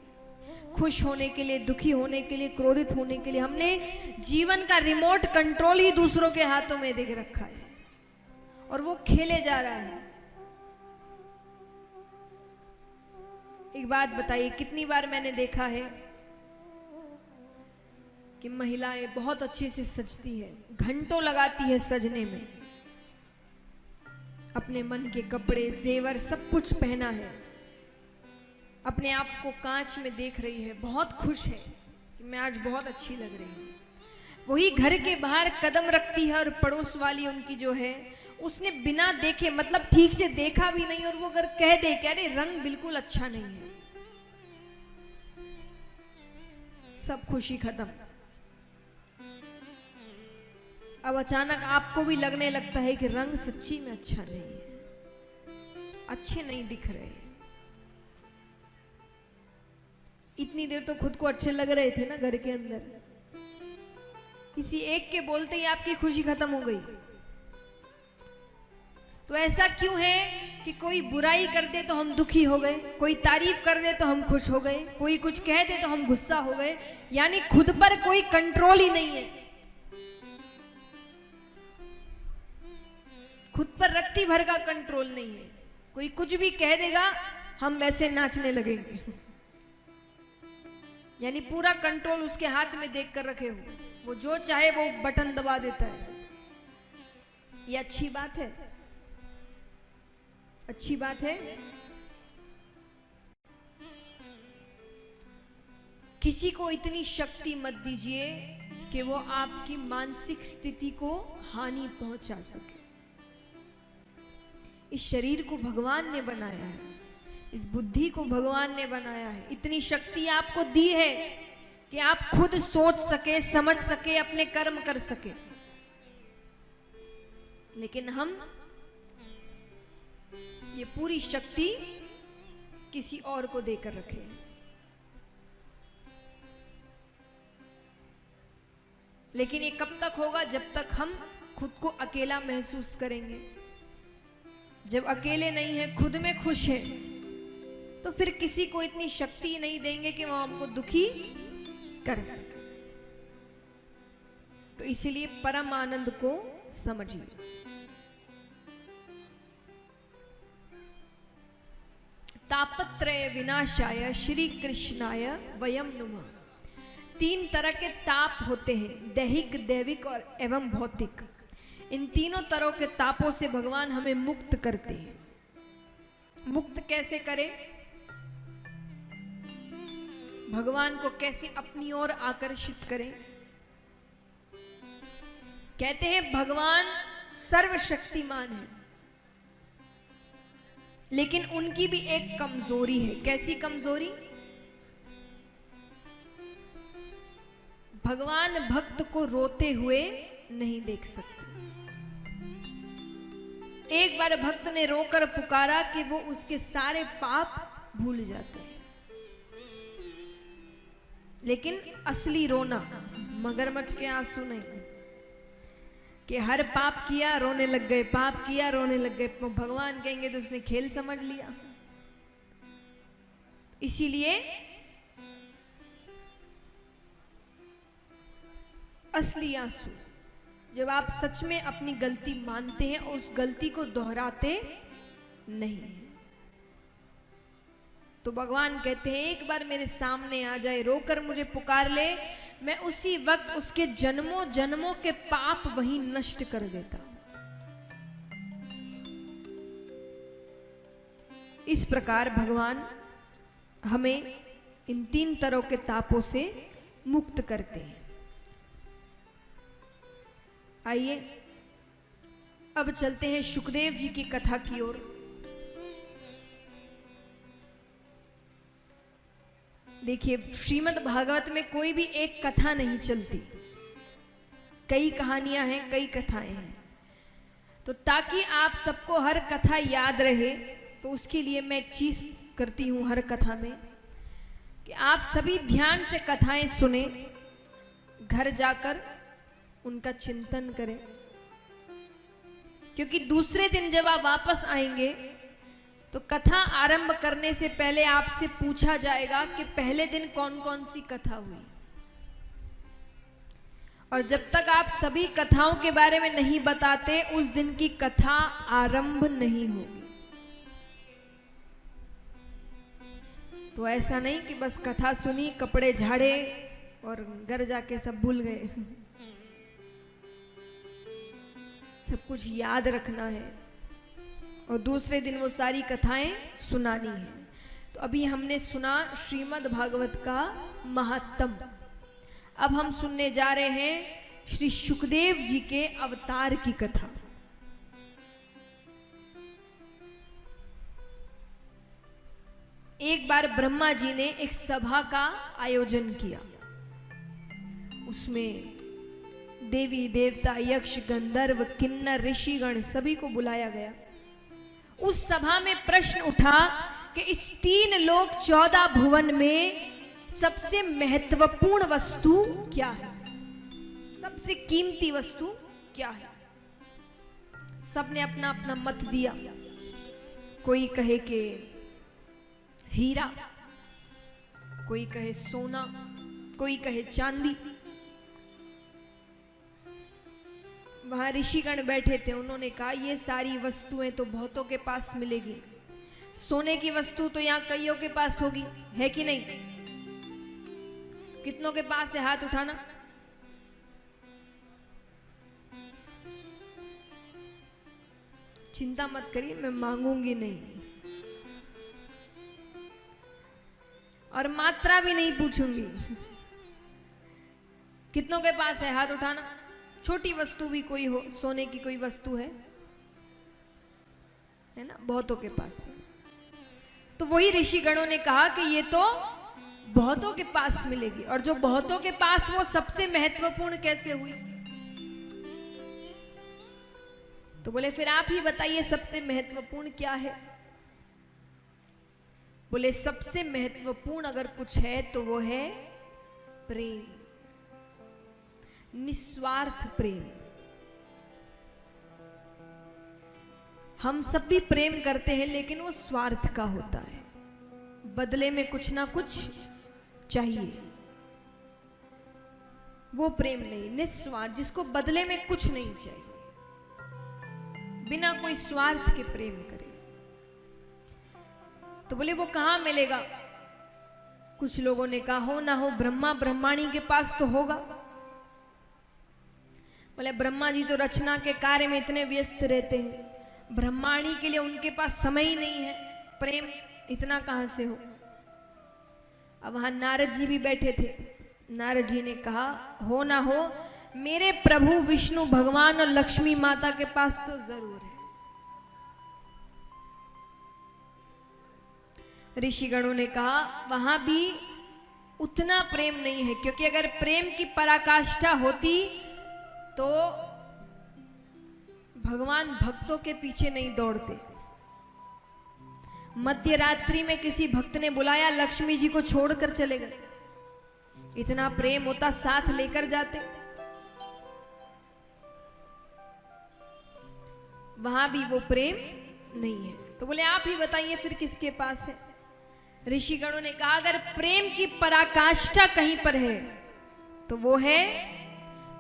खुश होने के लिए, दुखी होने के लिए, क्रोधित होने के लिए हमने जीवन का रिमोट कंट्रोल ही दूसरों के हाथों में दे रखा है और वो खेले जा रहा है। एक बात बताइए, कितनी बार मैंने देखा है कि महिलाएं बहुत अच्छे से सजती है, घंटों लगाती है सजने में, अपने मन के कपड़े, जेवर सब कुछ पहना है, अपने आप को कांच में देख रही है, बहुत खुश है कि मैं आज बहुत अच्छी लग रही हूँ। वही घर के बाहर कदम रखती है और पड़ोस वाली उनकी जो है, उसने बिना देखे, मतलब ठीक से देखा भी नहीं, और वो अगर कह दे कि अरे रंग बिल्कुल अच्छा नहीं है, सब खुशी खत्म। अब अचानक आपको भी लगने लगता है कि रंग सच्ची में अच्छा नहीं है, अच्छे नहीं दिख रहे। इतनी देर तो खुद को अच्छे लग रहे थे ना घर के अंदर, किसी एक के बोलते ही आपकी खुशी खत्म हो गई। तो ऐसा क्यों है कि कोई बुराई कर दे तो हम दुखी हो गए, कोई तारीफ कर दे तो हम खुश हो गए, कोई कुछ कह दे तो हम गुस्सा हो गए? यानी खुद पर कोई कंट्रोल ही नहीं है, खुद पर रत्ती भर का कंट्रोल नहीं है। कोई कुछ भी कह देगा हम वैसे नाचने लगेंगे, यानी पूरा कंट्रोल उसके हाथ में देख कर रखे हो, वो जो चाहे वो बटन दबा देता है। ये अच्छी बात है? अच्छी बात है? किसी को इतनी शक्ति मत दीजिए कि वो आपकी मानसिक स्थिति को हानि पहुंचा सके। इस शरीर को भगवान ने बनाया है, इस बुद्धि को भगवान ने बनाया है, इतनी शक्ति आपको दी है कि आप खुद सोच सके, समझ सके, अपने कर्म कर सके। लेकिन हम ये पूरी शक्ति किसी और को देकर रखे। लेकिन ये कब तक होगा? जब तक हम खुद को अकेला महसूस करेंगे। जब अकेले नहीं है, खुद में खुश है, तो फिर किसी को इतनी शक्ति नहीं देंगे कि वो हमको दुखी कर सके। तो इसीलिए परम आनंद को समझिए। तापत्रय विनाशाय श्री कृष्णाय वयम नुमः। 3 तरह के ताप होते हैं, दैहिक, दैविक और एवं भौतिक। इन तीनों तरह के तापों से भगवान हमें मुक्त करते हैं। मुक्त कैसे करें? भगवान को कैसे अपनी ओर आकर्षित करें? कहते हैं भगवान सर्वशक्तिमान है, लेकिन उनकी भी एक कमजोरी है। कैसी कमजोरी? भगवान भक्त को रोते हुए नहीं देख सकते। एक बार भक्त ने रोकर पुकारा कि वो उसके सारे पाप भूल जाते हैं। लेकिन असली रोना मगरमच्छ के आंसू नहीं, कि हर पाप किया रोने लग गए, पाप किया रोने लग गए। भगवान कहेंगे तो उसने खेल समझ लिया। इसीलिए असली आंसू जब आप सच में अपनी गलती मानते हैं और उस गलती को दोहराते नहीं, तो भगवान कहते हैं एक बार मेरे सामने आ जाए, रोकर मुझे पुकार ले, मैं उसी वक्त उसके जन्मों जन्मों के पाप वहीं नष्ट कर देता। इस प्रकार भगवान हमें इन 3 तरह के तापों से मुक्त करते हैं। आइए अब चलते हैं शुकदेव जी की कथा की ओर। देखिए, श्रीमद् भागवत में कोई भी एक कथा नहीं चलती, कई कहानियां हैं, कई कथाएं हैं। तो ताकि आप सबको हर कथा याद रहे, तो उसके लिए मैं एक चीज करती हूं हर कथा में कि आप सभी ध्यान से कथाएं सुने, घर जाकर उनका चिंतन करें, क्योंकि दूसरे दिन जब आप वापस आएंगे तो कथा आरंभ करने से पहले आपसे पूछा जाएगा कि पहले दिन कौन कौन सी कथा हुई। और जब तक आप सभी कथाओं के बारे में नहीं बताते, उस दिन की कथा आरंभ नहीं होगी। तो ऐसा नहीं कि बस कथा सुनी, कपड़े झाड़े और घर जाके सब भूल गए। सब कुछ याद रखना है और दूसरे दिन वो सारी कथाएं सुनानी है। तो अभी हमने सुना श्रीमद् भागवत का महात्म्य। अब हम सुनने जा रहे हैं श्री सुखदेव जी के अवतार की कथा। एक बार ब्रह्मा जी ने एक सभा का आयोजन किया। उसमें देवी देवता, यक्ष, गंधर्व, किन्नर, ऋषिगण सभी को बुलाया गया। उस सभा में प्रश्न उठा कि इस 3 लोक 14 भुवन में सबसे महत्वपूर्ण वस्तु क्या है, सबसे कीमती वस्तु क्या है। सबने अपना अपना मत दिया। कोई कहे कि हीरा, कोई कहे सोना, कोई कहे चांदी। वहां ऋषिगण बैठे थे, उन्होंने कहा ये सारी वस्तुएं तो बहुतों के पास मिलेगी, सोने की वस्तु तो यहाँ कईयों के पास होगी, है कि नहीं? कितनों के पास है, हाथ उठाना। चिंता मत करिए, मैं मांगूंगी नहीं और मात्रा भी नहीं पूछूंगी। कितनों के पास है, हाथ उठाना। छोटी वस्तु भी कोई हो, सोने की कोई वस्तु है ना? बहुतों के पास है। तो वही ऋषिगणों ने कहा कि ये तो बहुतों के पास मिलेगी, और जो बहुतों के पास वो सबसे महत्वपूर्ण कैसे हुई? तो बोले फिर आप ही बताइए सबसे महत्वपूर्ण क्या है। बोले सबसे महत्वपूर्ण अगर कुछ है तो वो है प्रेम, निस्वार्थ प्रेम। हम सब भी प्रेम करते हैं, लेकिन वो स्वार्थ का होता है, बदले में कुछ ना कुछ चाहिए। वो प्रेम नहीं, निस्वार्थ, जिसको बदले में कुछ नहीं चाहिए, बिना कोई स्वार्थ के प्रेम करे। तो बोले वो कहां मिलेगा? कुछ लोगों ने कहा हो ना हो ब्रह्मा ब्रह्माणी के पास तो होगा। बोले ब्रह्मा जी तो रचना के कार्य में इतने व्यस्त रहते हैं, ब्रह्माणी के लिए उनके पास समय ही नहीं है, प्रेम इतना कहां से हो। अब वहां नारद जी भी बैठे थे। नारद जी ने कहा हो ना हो मेरे प्रभु विष्णु भगवान और लक्ष्मी माता के पास तो जरूर है। ऋषिगणों ने कहा वहां भी उतना प्रेम नहीं है, क्योंकि अगर प्रेम की पराकाष्ठा होती तो भगवान भक्तों के पीछे नहीं दौड़ते। मध्य रात्रि में किसी भक्त ने बुलाया, लक्ष्मी जी को छोड़कर चले गए। इतना प्रेम होता साथ लेकर जाते। वहां भी वो प्रेम नहीं है। तो बोले आप ही बताइए फिर किसके पास है। ऋषिगणों ने कहा अगर प्रेम की पराकाष्ठा कहीं पर है तो वो है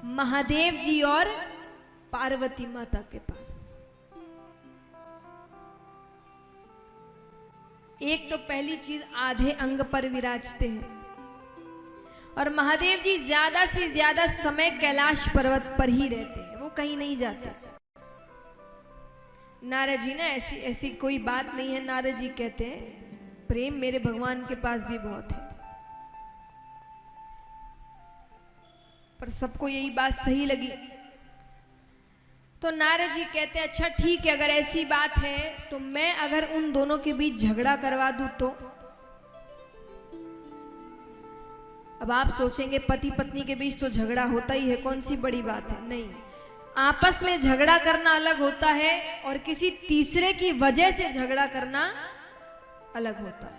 महादेव जी और पार्वती माता के पास। एक तो पहली चीज आधे अंग पर विराजते हैं, और महादेव जी ज्यादा से ज्यादा समय कैलाश पर्वत पर ही रहते हैं, वो कहीं नहीं जाते। नारद जी ना ऐसी कोई बात नहीं है। नारद जी कहते हैं प्रेम मेरे भगवान के पास भी बहुत है, पर सबको यही बात सही लगी। तो नारद जी कहते हैं अच्छा ठीक है, अगर ऐसी बात है तो मैं अगर उन दोनों के बीच झगड़ा करवा दूं तो। अब आप सोचेंगे पति पत्नी के बीच तो झगड़ा होता ही है, कौन सी बड़ी बात है। नहीं, आपस में झगड़ा करना अलग होता है और किसी तीसरे की वजह से झगड़ा करना अलग होता है।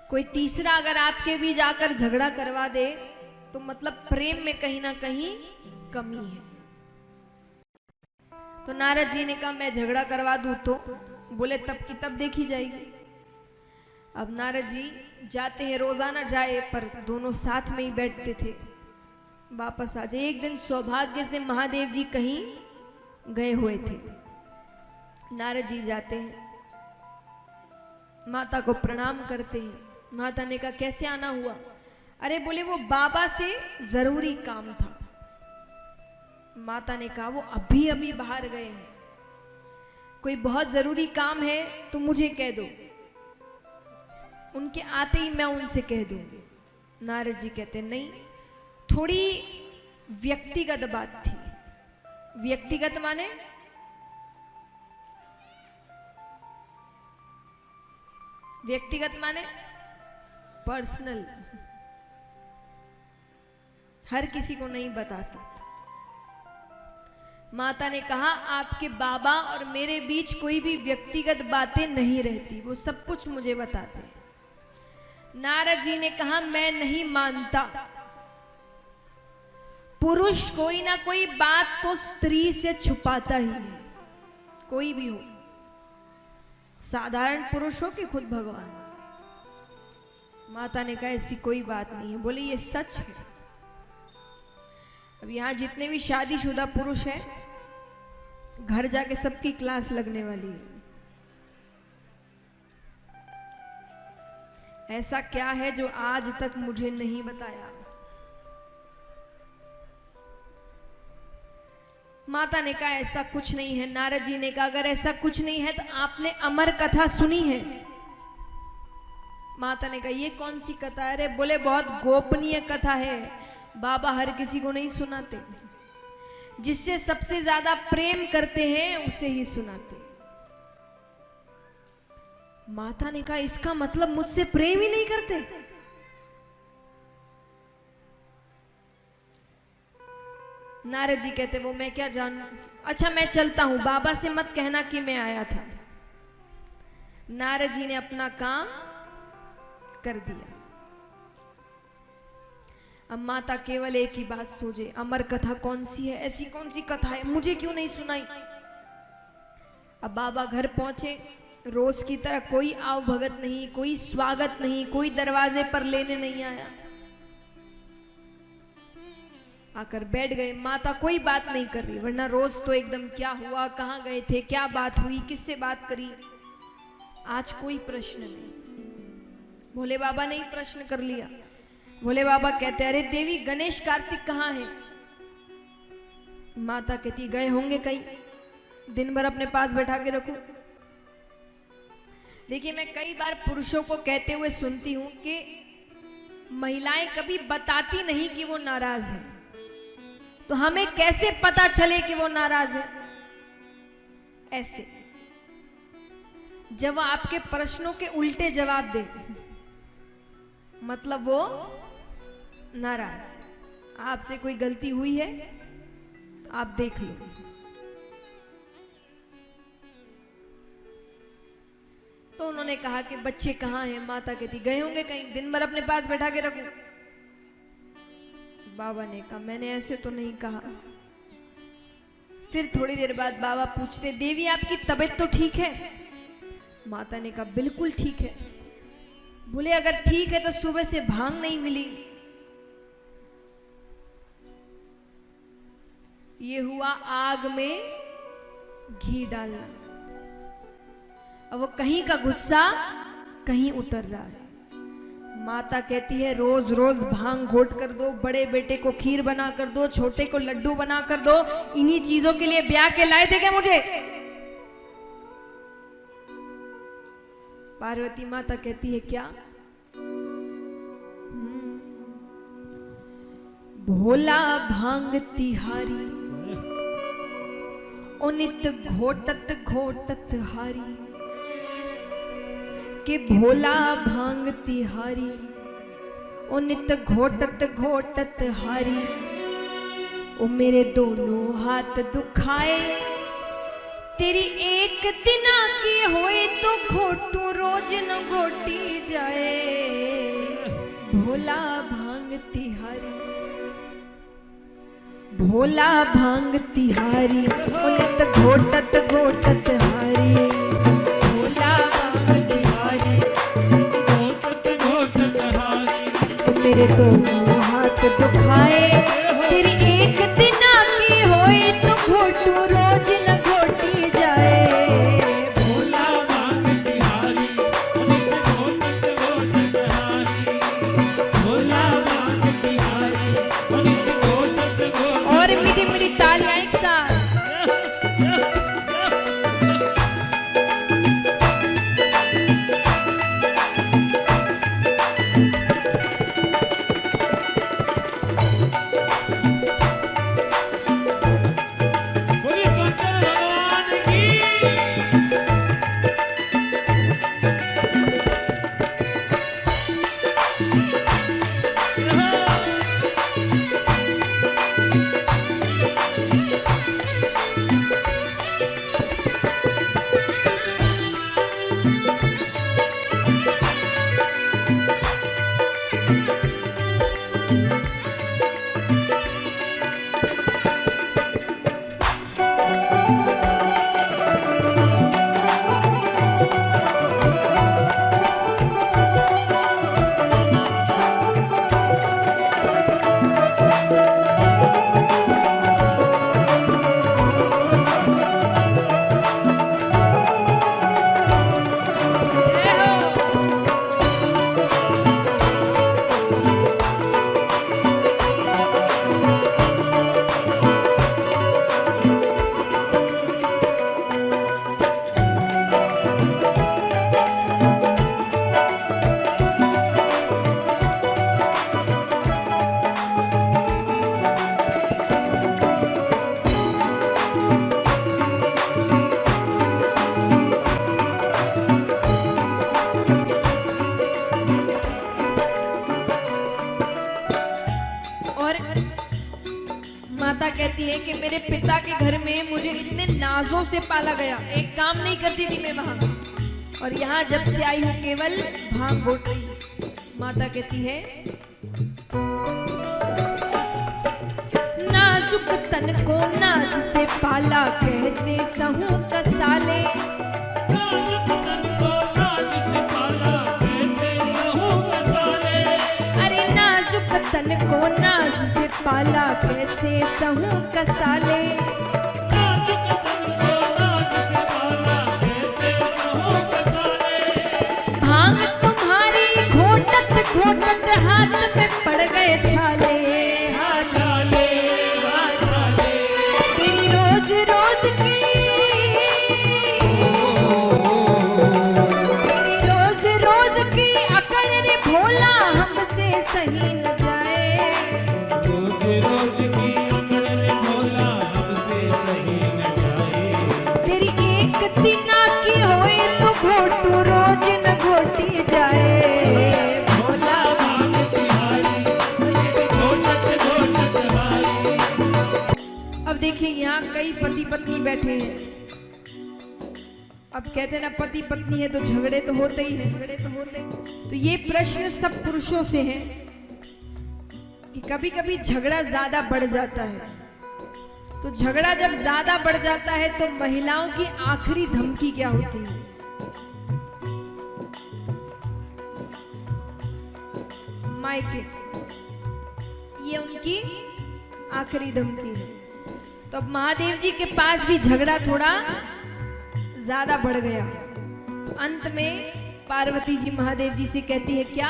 कोई तीसरा अगर आपके बीच आकर झगड़ा करवा दे तो मतलब प्रेम में कहीं ना कहीं कमी है। तो नारद जी ने कहा मैं झगड़ा करवा दूं तो बोले तब की तब देखी जाएगी। अब नारद जी जाते हैं, रोजाना जाए पर दोनों साथ में ही बैठते थे, वापस आ जाए। एक दिन सौभाग्य से महादेव जी कहीं गए हुए थे, नारद जी जाते हैं, माता को प्रणाम करते हैं। माता ने कहा कैसे आना हुआ? अरे बोले वो बाबा से जरूरी काम था। माता ने कहा वो अभी अभी बाहर गए हैं, कोई बहुत जरूरी काम है तो मुझे कह दो, उनके आते ही मैं उनसे कह दूंगी। नारद जी कहते नहीं, थोड़ी व्यक्तिगत बात थी। व्यक्तिगत माने व्यक्तिगत माने पर्सनल, हर किसी को नहीं बता सकता। माता ने कहा आपके बाबा और मेरे बीच कोई भी व्यक्तिगत बातें नहीं रहती, वो सब कुछ मुझे बताते। नारद जी ने कहा मैं नहीं मानता, पुरुष कोई ना कोई बात तो स्त्री से छुपाता ही है, कोई भी हो, साधारण पुरुष हो कि खुद भगवान। माता ने कहा ऐसी कोई बात नहीं है। बोले ये सच है। अब यहां जितने भी शादीशुदा पुरुष हैं, घर जाके सबकी क्लास लगने वाली है। ऐसा क्या है जो आज तक मुझे नहीं बताया? माता ने कहा ऐसा कुछ नहीं है। नारद जी ने कहा अगर ऐसा कुछ नहीं है तो आपने अमर कथा सुनी है? माता ने कहा ये कौन सी कथा है? अरे बोले बहुत गोपनीय कथा है, बाबा हर किसी को नहीं सुनाते, जिससे सबसे ज्यादा प्रेम करते हैं उसे ही सुनाते। माता ने कहा इसका मतलब मुझसे प्रेम ही नहीं करते? नारद जी कहते वो मैं क्या जानूं, अच्छा मैं चलता हूं, बाबा से मत कहना कि मैं आया था। नारद जी ने अपना काम कर दिया। अब माता केवल एक ही बात सोचे, अमर कथा कौन सी है, ऐसी कौन सी कथा है, मुझे क्यों नहीं सुनाई। अब बाबा घर पहुंचे, रोज की तरह कोई आव भगत नहीं, कोई स्वागत नहीं, कोई दरवाजे पर लेने नहीं आया। आकर बैठ गए। माता कोई बात नहीं कर रही, वरना रोज तो एकदम क्या हुआ, कहाँ गए थे, क्या बात हुई, किससे बात करी। आज कोई प्रश्न नहीं। भोले बाबा ने ही प्रश्न कर लिया। भोले बाबा कहते अरे देवी गणेश कार्तिक कहाँ है? माता कहती गए होंगे कहीं, दिन भर अपने पास बैठा के रखो। देखिए मैं कई बार पुरुषों को कहते हुए सुनती हूं कि महिलाएं कभी बताती नहीं कि वो नाराज है, तो हमें कैसे पता चले कि वो नाराज है? ऐसे जब वो आपके प्रश्नों के उल्टे जवाब दे, मतलब वो नाराज। आपसे कोई गलती हुई है आप देख लो। तो उन्होंने कहा कि बच्चे कहाँ हैं? माता कहती गए होंगे कहीं, दिन भर अपने पास बैठा के रखो। बाबा ने कहा मैंने ऐसे तो नहीं कहा। फिर थोड़ी देर बाद बाबा पूछते देवी आपकी तबीयत तो ठीक है? माता ने कहा बिल्कुल ठीक है। बोले अगर ठीक है तो सुबह से भांग नहीं मिली। ये हुआ आग में घी डालना। अब वो कहीं का गुस्सा कहीं उतर रहा है। माता कहती है रोज रोज भांग घोट कर दो, बड़े बेटे को खीर बना कर दो, छोटे को लड्डू बना कर दो, इन्हीं चीजों के लिए ब्याह के लाए थे क्या मुझे? पार्वती माता कहती है क्या? भोला भांग तिहारी ओ नित घोटत घोटत हारी, के भोला भांग तिहारी ओ नित घोटत घोटत हारी, ओ मेरे दोनों हाथ दुखाए, तेरी एक दिना की होए तो घोटू रोज न घोटी जाए। भोला भांग तिहारी, भोला भांग तिहारी, उनत घोटत घोटत हारी। भोला भांग तिहारी, घोटत घोटत हारी। मेरे दोनों हाथ दुखाए, तेरी एक दिना की होए तो घोटू रोज न घोटी जाए। भोला भांग तिहारी, घोटत घोटत हारी। भोला भांग तिहारी, घोटत घोटत। और मीठी मीठी तालियां एक साथ। बोलिए शंकर भगवान की। माता कहती है कि मेरे पिता के घर में मुझे इतने नाजों से पाला गया, एक काम नहीं करती थी मैं वहां, और यहाँ जब से आई हूँ केवल भांग घोट रही हूँ। माता कहती है नाजुक तन को नाज से पाला, कैसे सहूं कसाले। अरे नाजुक तन को नाज से पाला, कैसे सहूं कसाले। भांग तुम्हारी घोटत घोटत हाथ में पड़ गए छाले। तेरी रोज रोज की, रोज रोज की अकड़ रे भोला, हमसे सही न जाए। रोज रोज की अकड़ रे भोला, हमसे सही न जाए। तेरी एक दिना की होए तो घोटू रोज न घोटी जाए। भोला भांग तिहारी, घोटत घोटत हारी। अब देखिए यहाँ कई पति पत्नी बैठे हैं। अब कहते हैं ना पति पत्नी है तो झगड़े तो होते ही हैं, झगड़े तो होते ही। तो ये प्रश्न सब पुरुषों से है कि कभी कभी झगड़ा ज्यादा बढ़ जाता है। तो झगड़ा जब ज्यादा बढ़ जाता है तो महिलाओं की आखिरी धमकी क्या होती है? मायके, ये उनकी आखिरी धमकी है। तो अब महादेव जी के पास भी झगड़ा थोड़ा ज्यादा बढ़ गया। तो अंत में पार्वती जी महादेव जी से कहती है क्या?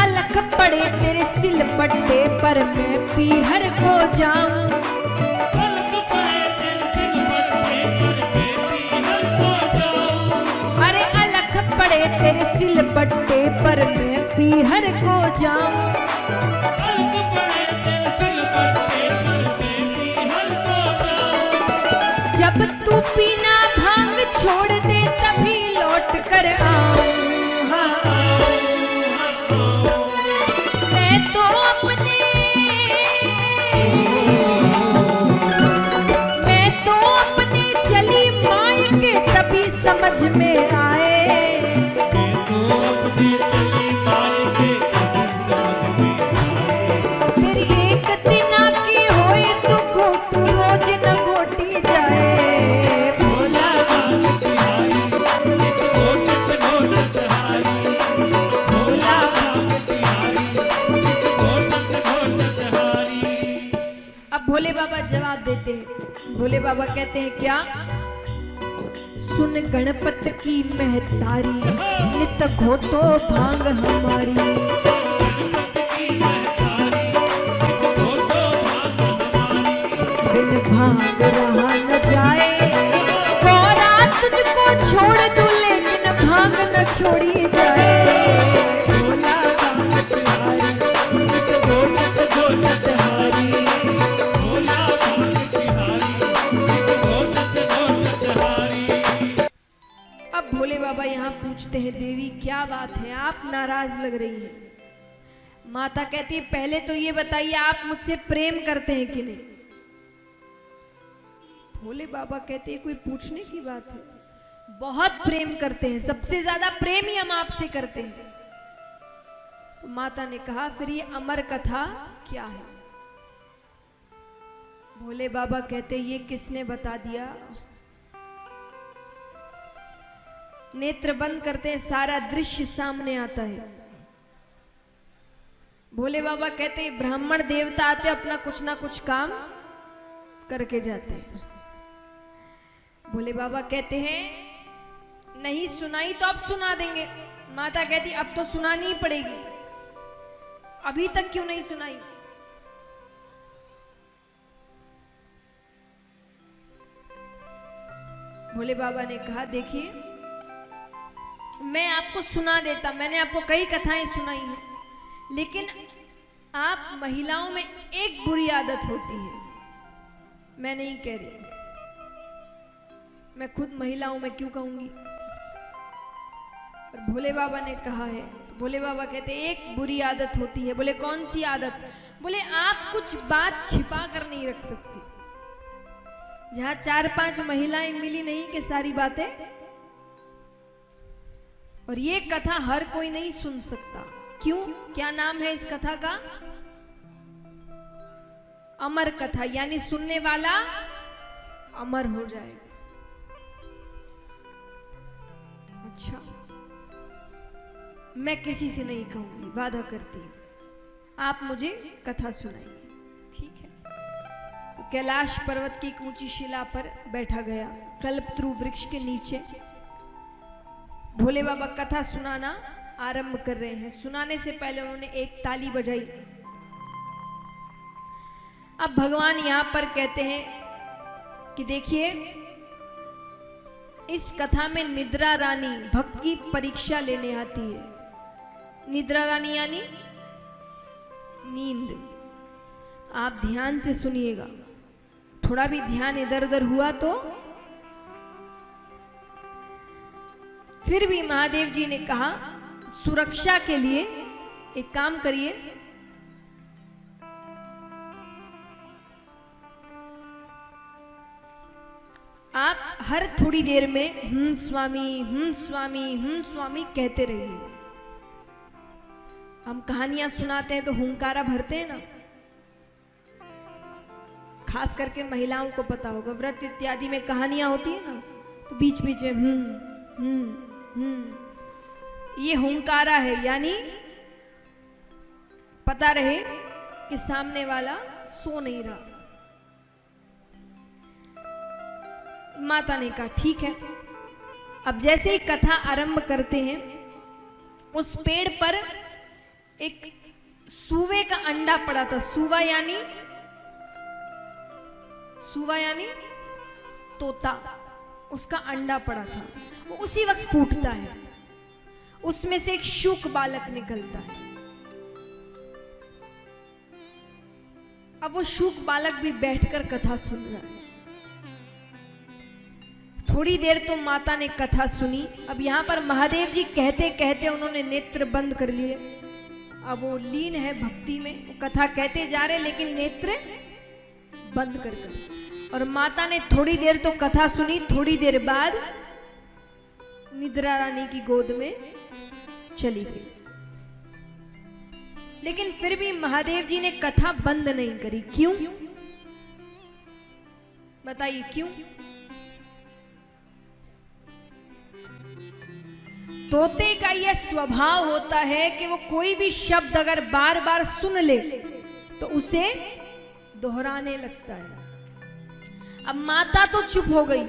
अलख पड़े तेरे सिल पट्टे पर मैं पीहर को जाऊं। अरे अलख पड़े तेरे सिल पट्टे पर मैं पीहर को जाऊं। जब तू पीना भांग छोड़ दे तभी लौट कर आऊं। मैं तो अपने समझ में आए। तो अपने चले पाएंगे कभी समझ में आए। मेरी एक दिना की होए तो घोट रोज न घोटी जाए। भोला बाबा तिहारी एक घोटत घोटत हारी। भोला बाबा तिहारी एक घोटत घोटत हारी। अब भोले बाबा जवाब देते हैं। भोले बाबा कहते हैं क्या? सुन गणपत की महतारी, नित घोटो भांग हमारी। बिन भांग रहा न जाए, गौरा तुझको छोड़ दूं लेकिन भांग न छोड़ी जाए। भोला बाबा तिहारी एक घोटत घोटत हारी। भोला बाबा तिहारी एक घोटत घोटत हारी। अब भोले बाबा यहाँ पूछते हैं देवी क्या बात है, आप नाराज लग रही हैं। माता कहती है पहले तो ये बताइए आप मुझसे प्रेम करते हैं कि नहीं। भोले बाबा कहते हैं कोई पूछने की बात है, बहुत प्रेम करते हैं, सबसे ज्यादा प्रेम ही हम आपसे करते हैं। तो माता ने कहा फिर ये अमर कथा क्या है? भोले बाबा कहते ये किसने बता दिया? नेत्र बंद करते हैं, सारा दृश्य सामने आता है। भोले बाबा कहते ब्राह्मण देवता आते अपना कुछ ना कुछ काम करके जाते हैं। भोले बाबा कहते हैं नहीं सुनाई तो अब सुना देंगे। माता कहती अब तो सुनानी ही पड़ेगी, अभी तक क्यों नहीं सुनाई? भोले बाबा ने कहा देखिए मैं आपको सुना देता, मैंने आपको कई कथाएं सुनाई हैं, लेकिन आप महिलाओं में एक बुरी आदत होती है, मैं नहीं कह रही, मैं खुद महिलाओं में क्यों कहूंगी, और भोले बाबा ने कहा है। तो भोले बाबा कहते एक बुरी आदत होती है। बोले कौन सी आदत? बोले आप कुछ बात छिपा कर नहीं रख सकती। जहां 4-5 महिलाएं मिली नहीं कि सारी बातें, और ये कथा हर कोई नहीं सुन सकता। क्यों? क्या नाम है इस कथा का? अमर कथा, यानी सुनने वाला अमर हो जाएगा। अच्छा, मैं किसी से नहीं कहूंगी, वादा करती हूं, आप मुझे कथा सुनाइए, ठीक है? तो कैलाश पर्वत की एक ऊंची शिला पर बैठा गया, कल्पतरु वृक्ष के नीचे भोले बाबा कथा सुनाना आरंभ कर रहे हैं। सुनाने से पहले उन्होंने एक ताली बजाई। अब भगवान यहां पर कहते हैं कि देखिए इस कथा में निद्रा रानी भक्त की परीक्षा लेने आती है। निद्रा रानी यानी नींद। आप ध्यान से सुनिएगा, थोड़ा भी ध्यान इधर उधर हुआ तो। फिर भी महादेव जी ने कहा सुरक्षा के लिए एक काम करिए, आप हर थोड़ी देर में स्वामी स्वामी कहते रहिए। हम कहानियां सुनाते हैं तो हुंकारा भरते हैं ना, खास करके महिलाओं को पता होगा, व्रत इत्यादि में कहानियां होती है ना, तो बीच बीच में ये हुंकारा है, यानी पता रहे कि सामने वाला सो नहीं रहा। माता ने कहा ठीक है। अब जैसे ही कथा आरंभ करते हैं, उस पेड़ पर एक सूवे का अंडा पड़ा था। सूवा यानी तोता, उसका अंडा पड़ा था, वो उसी वक्त फूटता है, उसमें से एक शूक बालक निकलता है। अब वो शूक बालक भी बैठकर कथा सुन रहा है। थोड़ी देर तो माता ने कथा सुनी। अब यहां पर महादेव जी कहते कहते उन्होंने नेत्र बंद कर लिए। अब वो लीन है भक्ति में, वो कथा कहते जा रहे लेकिन नेत्र बंद कर। और माता ने थोड़ी देर तो कथा सुनी, थोड़ी देर बाद सुभद्रा रानी की गोद में चली गई। लेकिन फिर भी महादेव जी ने कथा बंद नहीं करी। क्यों? बताइए क्यों? तोते का यह स्वभाव होता है कि वो कोई भी शब्द अगर बार बार सुन ले तो उसे दोहराने लगता है। अब माता तो चुप हो गई,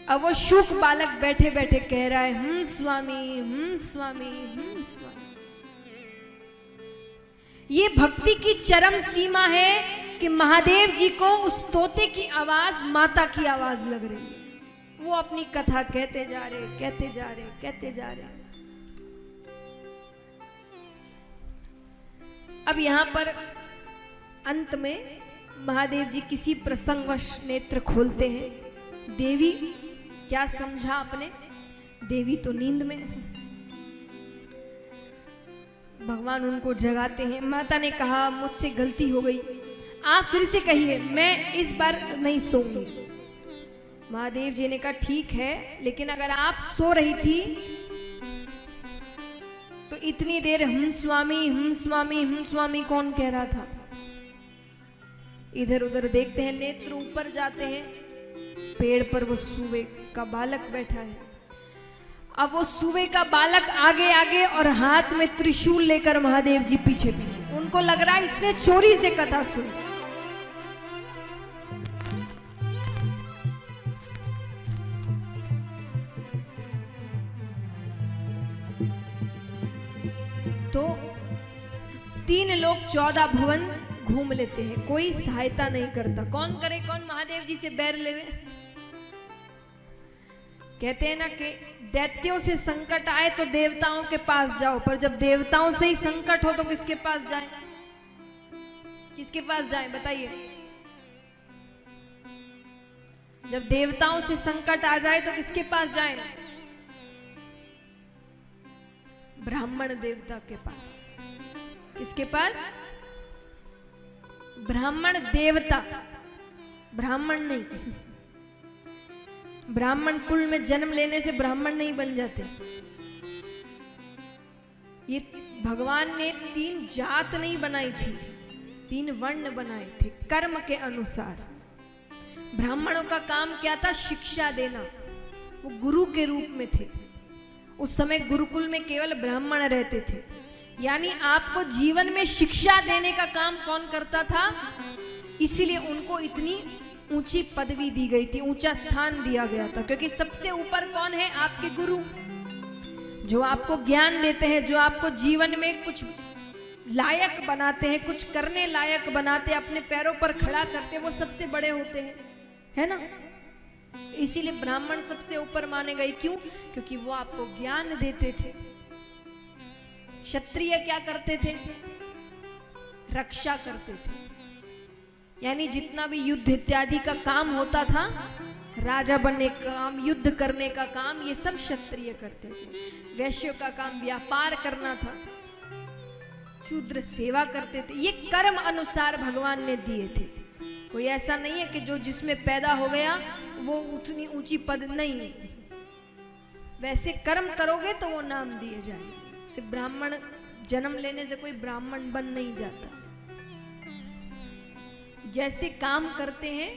अब वो शुक बालक बैठे बैठे कह रहा है स्वामी स्वामी स्वामी। ये भक्ति की चरम सीमा है कि महादेव जी को उस तोते की आवाज माता की आवाज लग रही है। वो अपनी कथा कहते जा रहे, कहते जा रहे, कहते जा रहे। अब यहां पर अंत में महादेव जी किसी प्रसंगवश नेत्र खोलते हैं। देवी क्या समझा आपने? देवी तो नींद में। भगवान उनको जगाते हैं। माता ने कहा मुझसे गलती हो गई, आप फिर से कहिए, मैं इस बार नहीं सोऊंगी। महादेव जी ने कहा ठीक है, लेकिन अगर आप सो रही थी तो इतनी देर हम स्वामी कौन कह रहा था? इधर उधर देखते हैं, नेत्र ऊपर जाते हैं, पेड़ पर वो सूबे का बालक बैठा है। अब वो सूबे का बालक आगे आगे और हाथ में त्रिशूल लेकर महादेव जी पीछे पीछे। उनको लग रहा है इसने चोरी से कथा सुनी। तो 3 लोग 14 भुवन घूम लेते हैं, कोई सहायता नहीं करता। कौन करे? कौन महादेव जी से बैर लेवे? कहते हैं ना कि दैत्यों से संकट आए तो देवताओं के पास जाओ, पर जब देवताओं से ही संकट हो तो किसके पास जाए? किसके पास जाए बताइए? जब देवताओं से संकट आ जाए तो किसके पास जाए? ब्राह्मण देवता के पास। किसके पास? ब्राह्मण देवता, ब्राह्मण नहीं। ब्राह्मण कुल में जन्म लेने से ब्राह्मण नहीं बन जाते। ये भगवान ने 3 जात नहीं बनाई थी, 3 वर्ण बनाए थे कर्म के अनुसार। ब्राह्मणों का काम क्या था? शिक्षा देना। वो गुरु के रूप में थे। उस समय गुरुकुल में केवल ब्राह्मण रहते थे। यानी आपको जीवन में शिक्षा देने का काम कौन करता था? इसीलिए उनको इतनी ऊंची पदवी दी गई थी, ऊंचा स्थान दिया गया था। क्योंकि सबसे ऊपर कौन है? आपके गुरु, जो आपको ज्ञान देते हैं, जो आपको जीवन में कुछ लायक बनाते हैं, कुछ करने लायक बनाते, अपने पैरों पर खड़ा करते, वो सबसे बड़े होते हैं, है ना? इसीलिए ब्राह्मण सबसे ऊपर माने गए। क्यों? क्योंकि वो आपको ज्ञान देते थे। क्षत्रिय क्या करते थे? रक्षा करते थे। यानी जितना भी युद्ध इत्यादि का काम होता था, राजा बनने का काम, युद्ध करने का काम, ये सब क्षत्रिय करते थे। वैश्य का काम व्यापार करना था, शूद्र सेवा करते थे। ये कर्म अनुसार भगवान ने दिए थे। कोई ऐसा नहीं है कि जो जिसमें पैदा हो गया वो उतनी ऊंची पद नहीं। वैसे कर्म करोगे तो वो नाम दिए जाएंगे। सिर्फ ब्राह्मण जन्म लेने से कोई ब्राह्मण बन नहीं जाता। जैसे काम करते हैं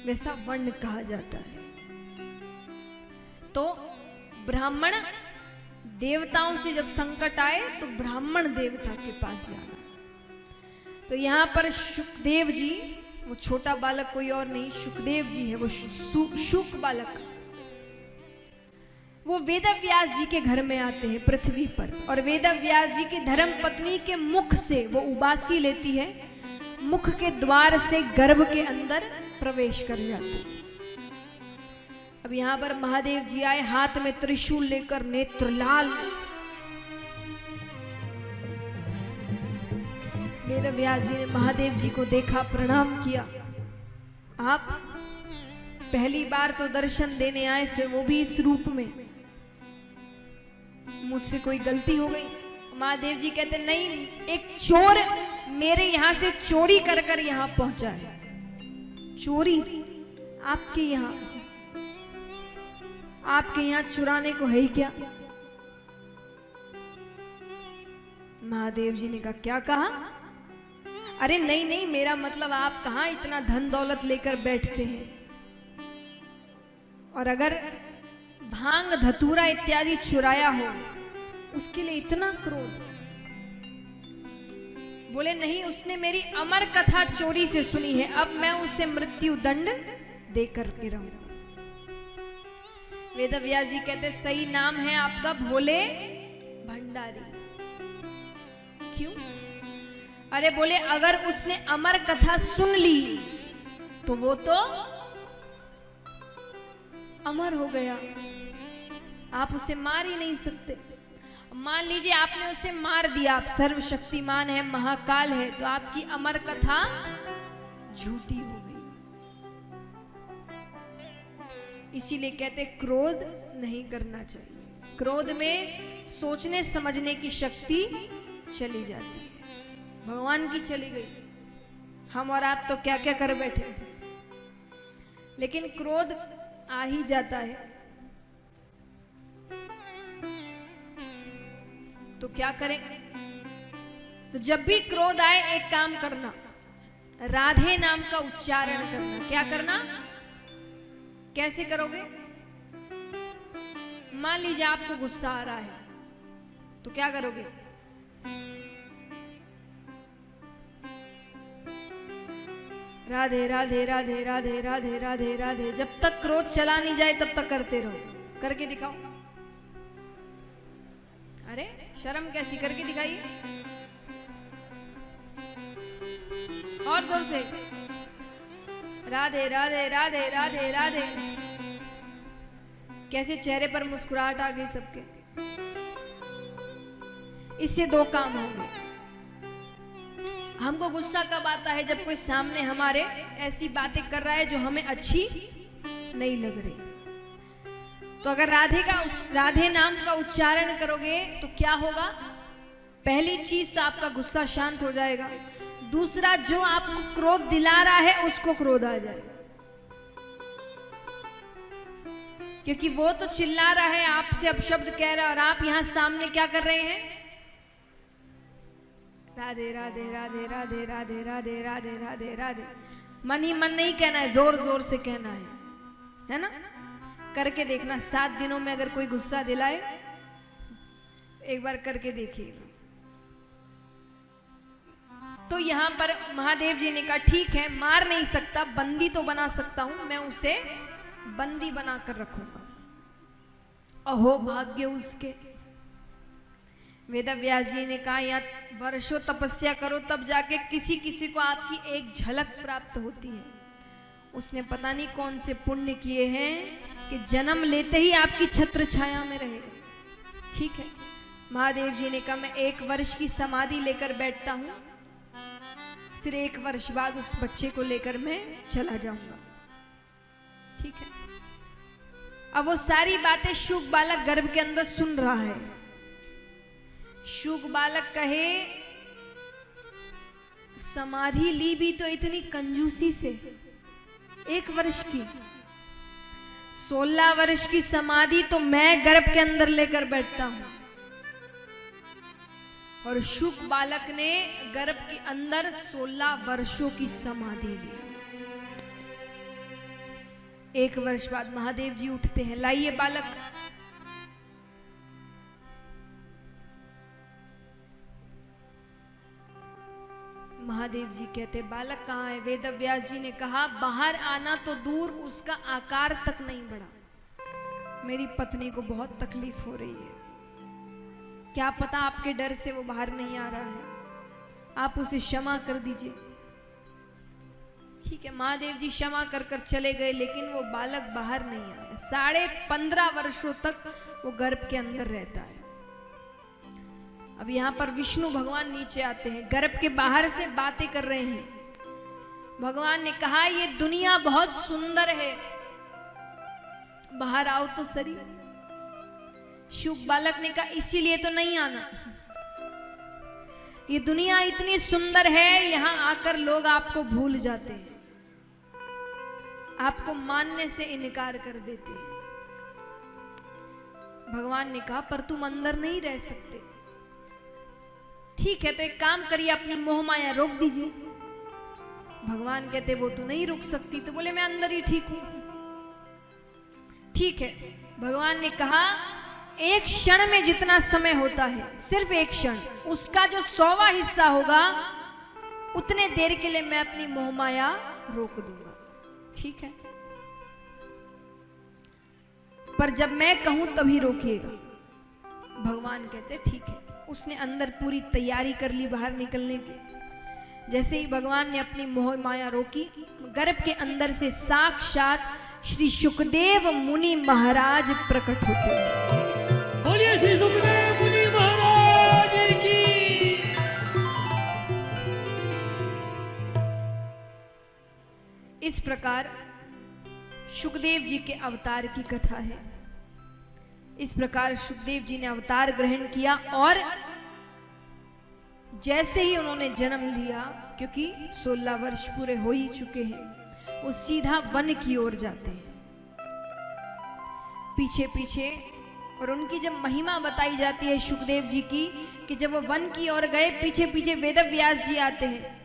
वैसा वर्ण कहा जाता है। तो ब्राह्मण देवताओं से जब संकट आए तो ब्राह्मण देवता के पास जाना। तो यहाँ पर शुकदेव जी, वो छोटा बालक कोई और नहीं, शुकदेव जी है, वो शुक बालक, वो वेदव्यास जी के घर में आते हैं पृथ्वी पर। और वेदव्यास जी की धर्म पत्नी के मुख से वो उबासी लेती है, मुख के द्वार से गर्भ के अंदर प्रवेश कर जाती है। अब यहां पर महादेव जी आए, हाथ में त्रिशूल लेकर, नेत्र लाल। वेदव्यास जी ने महादेव जी को देखा, प्रणाम किया। आप पहली बार तो दर्शन देने आए, फिर वो भी इस रूप में, मुझसे कोई गलती हो गई? महादेव जी कहते नहीं, एक चोर मेरे यहां से चोरी कर कर यहां पहुंचा है। चोरी आपके यहां? आपके यहाँ चुराने को है ही क्या? महादेव जी ने कहा क्या कहा? अरे नहीं नहीं, मेरा मतलब आप कहाँ इतना धन दौलत लेकर बैठते हैं, और अगर भांग धतूरा इत्यादि चुराया हो उसके लिए इतना क्रोध? बोले नहीं, उसने मेरी अमर कथा चोरी से सुनी है, अब मैं उसे मृत्यु दंड देकर के रहूंगा। वेद व्यास जी कहते सही नाम है आपका भोले भंडारी। क्यों? अरे बोले अगर उसने अमर कथा सुन ली तो वो तो अमर हो गया, आप उसे मार ही नहीं सकते। मान लीजिए आपने उसे मार दिया, आप सर्वशक्तिमान है, महाकाल है, तो आपकी अमर कथा झूठी हो गई। इसीलिए कहते क्रोध नहीं करना चाहिए। क्रोध में सोचने समझने की शक्ति चली जाती है, भगवान की चली गई। हम और आप तो क्या क्या कर बैठे, लेकिन क्रोध आ ही जाता है। तो क्या करें? तो जब भी क्रोध आए एक काम करना, राधे नाम का उच्चारण करना। क्या करना? कैसे करोगे? मान लीजिए आपको गुस्सा आ रहा है तो क्या करोगे? राधे राधे राधे राधे राधे राधे राधे, जब तक क्रोध चला नहीं जाए तब तक करते रहो। करके दिखाओ। अरे शर्म कैसी, करके दिखाइए और जोर से। राधे राधे राधे राधे राधे। कैसे चेहरे पर मुस्कुराहट आ गई सबके। इससे दो काम होंगे। हमको गुस्सा कब आता है? जब कोई सामने हमारे ऐसी बातें कर रहा है जो हमें अच्छी नहीं लग रही। तो अगर राधे नाम का उच्चारण करोगे तो क्या होगा? पहली चीज तो आपका गुस्सा शांत हो जाएगा। दूसरा, जो आपको क्रोध दिला रहा है उसको क्रोध आ जाएगा, क्योंकि वो तो चिल्ला रहा है, आपसे अपशब्द कह रहा है, और आप यहां सामने क्या कर रहे हैं? राधे राधे राधे राधे राधे राधे राधे राधे राधे। मन ही मन नहीं कहना है, जोर जोर से कहना है ना? करके देखना। 7 दिनों में अगर कोई गुस्सा दिलाए, एक बार करके देखिएगा। तो यहां पर महादेव जी ने कहा ठीक है, मार नहीं सकता, बंदी तो बना सकता हूं, मैं उसे बंदी बनाकर रखूंगा। अहो भाग्य उसके। वेद व्यास जी ने कहा यहाँ वर्षों तपस्या करो तब जाके किसी किसी को आपकी एक झलक प्राप्त होती है। उसने पता नहीं कौन से पुण्य किए हैं कि जन्म लेते ही आपकी छत्र छाया में रहेगा। ठीक है, महादेव जी ने कहा मैं 1 वर्ष की समाधि लेकर बैठता हूं, फिर 1 वर्ष बाद उस बच्चे को लेकर मैं चला जाऊंगा। ठीक है। अब वो सारी बातें शुक बालक गर्भ के अंदर सुन रहा है। शुक बालक कहे समाधि ली भी तो इतनी कंजूसी से, 1 वर्ष की, 16 वर्ष की समाधि तो मैं गर्भ के अंदर लेकर बैठता हूं, और शुक बालक ने गर्भ के अंदर 16 वर्षों की समाधि ली। 1 वर्ष बाद महादेव जी उठते हैं, लाइए बालक। महादेव जी कहते बालक कहाँ है? वेद व्यास जी ने कहा बाहर आना तो दूर, उसका आकार तक नहीं बढ़ा। मेरी पत्नी को बहुत तकलीफ हो रही है, क्या पता आपके डर से वो बाहर नहीं आ रहा है, आप उसे क्षमा कर दीजिए। ठीक है, महादेव जी क्षमा कर कर चले गए, लेकिन वो बालक बाहर नहीं आया। 15.5 वर्षों तक वो गर्भ के अंदर रहता है। अब यहाँ पर विष्णु भगवान नीचे आते हैं, गर्भ के बाहर से बातें कर रहे हैं। भगवान ने कहा ये दुनिया बहुत सुंदर है, बाहर आओ तो सही। शुक बालक ने कहा इसीलिए तो नहीं आना, ये दुनिया इतनी सुंदर है, यहां आकर लोग आपको भूल जाते हैं, आपको मानने से इनकार कर देते हैं। भगवान ने कहा पर तुम अंदर नहीं रह सकते। ठीक है, तो एक काम करिए, अपनी मोह माया रोक दीजिए। भगवान कहते वो तू नहीं रुक सकती, तो बोले मैं अंदर ही ठीक हूं। ठीक है, भगवान ने कहा एक क्षण में जितना समय होता है, सिर्फ एक क्षण, उसका जो 100वां हिस्सा होगा उतने देर के लिए मैं अपनी मोह माया रोक दूंगा। ठीक है, पर जब मैं कहूं तभी रोकिएगा। भगवान कहते ठीक है। उसने अंदर पूरी तैयारी कर ली बाहर निकलने की। जैसे ही भगवान ने अपनी मोह माया रोकी, गर्भ के अंदर से साक्षात श्री सुखदेव मुनि महाराज प्रकट होते हैं। बोलिए श्री सुखदेव मुनि महाराज की। इस प्रकार सुखदेव जी के अवतार की कथा है। इस प्रकार सुखदेव जी ने अवतार ग्रहण किया और जैसे ही उन्होंने जन्म लिया, क्योंकि 16 वर्ष पूरे हो ही चुके हैं, वो सीधा वन की ओर जाते हैं पीछे पीछे। और उनकी जब महिमा बताई जाती है सुखदेव जी की, कि जब वो वन की ओर गए, पीछे पीछे वेद व्यास जी आते हैं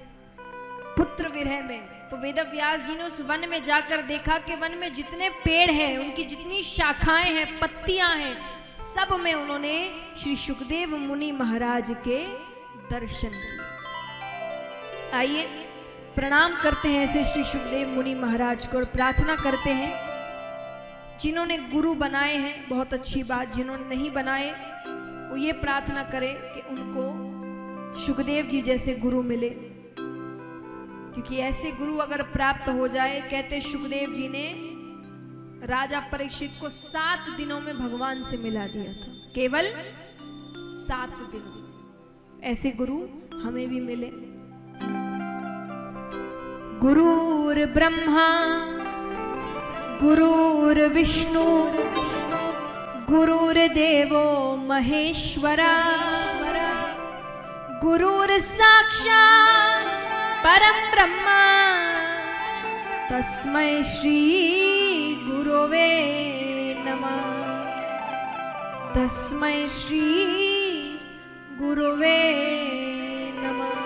पुत्र विरह में। तो वेद व्यास जी ने उस वन में जाकर देखा कि वन में जितने पेड़ हैं, उनकी जितनी शाखाएं हैं, पत्तियां हैं, सब में उन्होंने श्री सुखदेव मुनि महाराज के दर्शन किए। आइए प्रणाम करते हैं ऐसे श्री सुखदेव मुनि महाराज को और प्रार्थना करते हैं, जिन्होंने गुरु बनाए हैं बहुत अच्छी बात, जिन्होंने नहीं बनाए वो ये प्रार्थना करें कि उनको सुखदेव जी जैसे गुरु मिले। क्योंकि ऐसे गुरु अगर प्राप्त हो जाए, कहते सुखदेव जी ने राजा परीक्षित को 7 दिनों में भगवान से मिला दिया था, केवल 7 दिनों। ऐसे गुरु हमें भी मिले। गुरुर ब्रह्मा गुरुर विष्णु गुरुर्देवो महेश्वरा गुरुर साक्षात् परम ब्रह्मा तस्मै श्री गुरवे नमः। तस्मै श्री गुरवे नमः।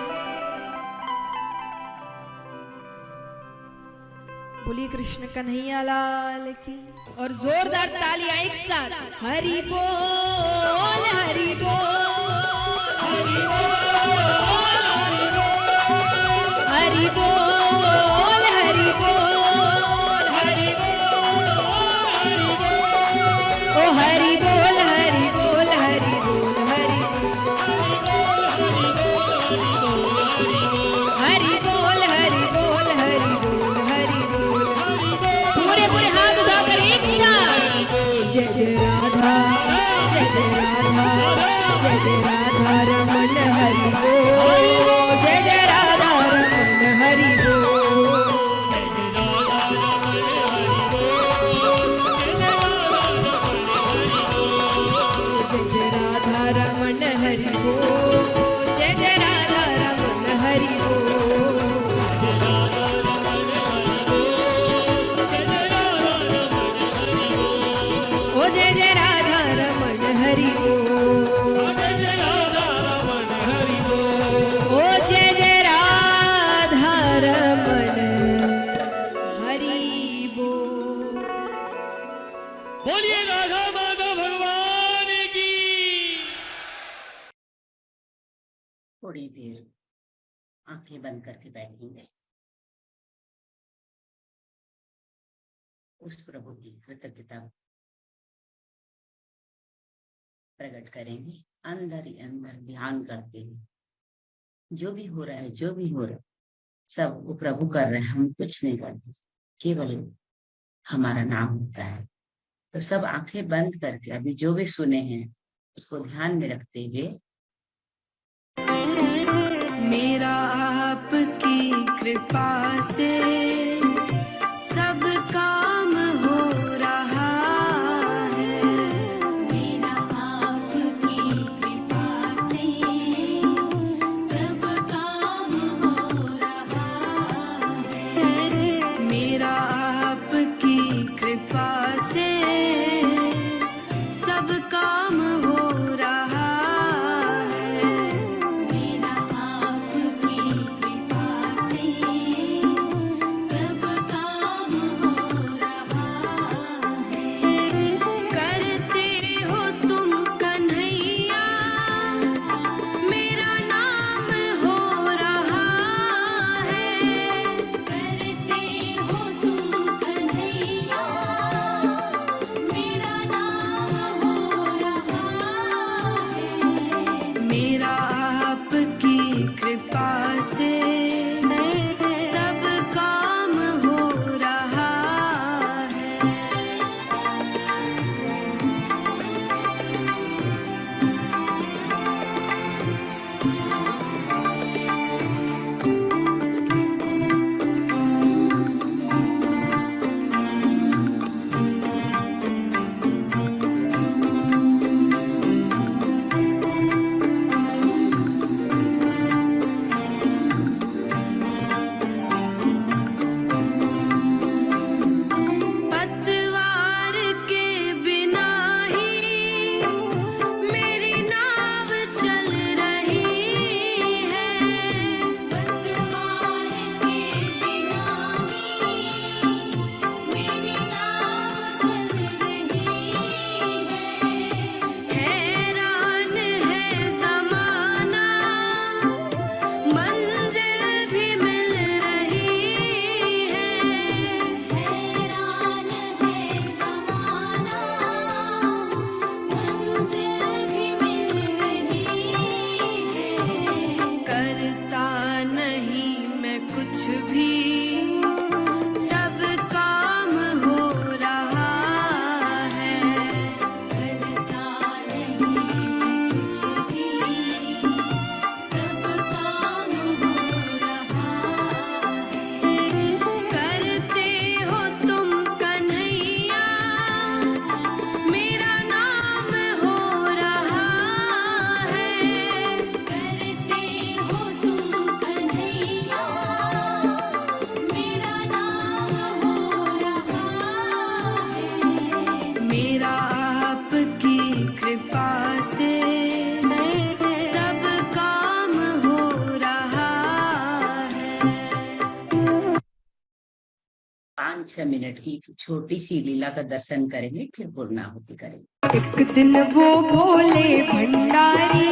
बोलिए कृष्ण कन्हैया लाल की। और जोरदार तालियां एक साथ। हरि बोल हरि बोल हरि बोल हरि बोल हरि बोल हरि बोल ओ हरि बोल हरि बोल हरि बोल हरि हरि बोल हरि बोल हरि बोल हरि बोल। पूरे पूरे हाथ उठाकर एक साथ। जय जय राधा जय जय राधा जय जय राधा रमन हरि बोल। जय जय राधा रमन हरि बोल। जय जय राधा रमन हरि बोल। जय जय राधा रमन हरि बोल। ओ जय जय राधा रमन हरि बोल। ओ जय जय राधा रमन हरि बोल। बोलिए राधा माधव भगवान की। थोड़ी देर आंखें बंद करके बैठेंगे, उस प्रभु की कृतज्ञता प्रकट करेंगे। अंदर ही अंदर ध्यान करते हैं, जो भी हो रहा है जो भी हो रहा है सब वो प्रभु कर रहे हैं, हम कुछ नहीं करते, केवल हमारा नाम होता है। तो सब आंखें बंद करके अभी जो भी सुने हैं उसको ध्यान में रखते हुए मेरा आपकी कृपा से सब काम हो रहा है। मेरा आपकी कृपा से सब काम हो रहा है। मेरा आपकी कृपा से सब 5-6 मिनट की छोटी सी लीला का दर्शन करेंगे, फिर पूर्णाहुति करेंगे। एक दिन वो भोले भंडारी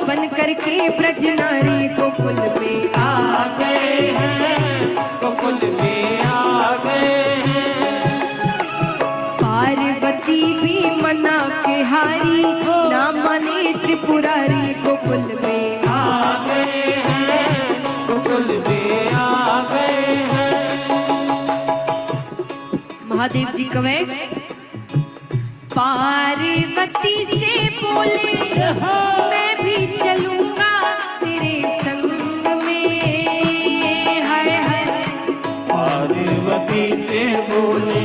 बन करके ब्रज नारी गोकुल में आ गए हैं, गोकुल में आ गए हैं। पार्वती भी मना के हारी ना माने त्रिपुरारी गोकुल में आ गए हैं, गोकुल में आ गए हैं। महादेव जी कवे पार्वती से बोले मैं भी चलूंगा तेरे संग में, हाय हाय। पार्वती से बोले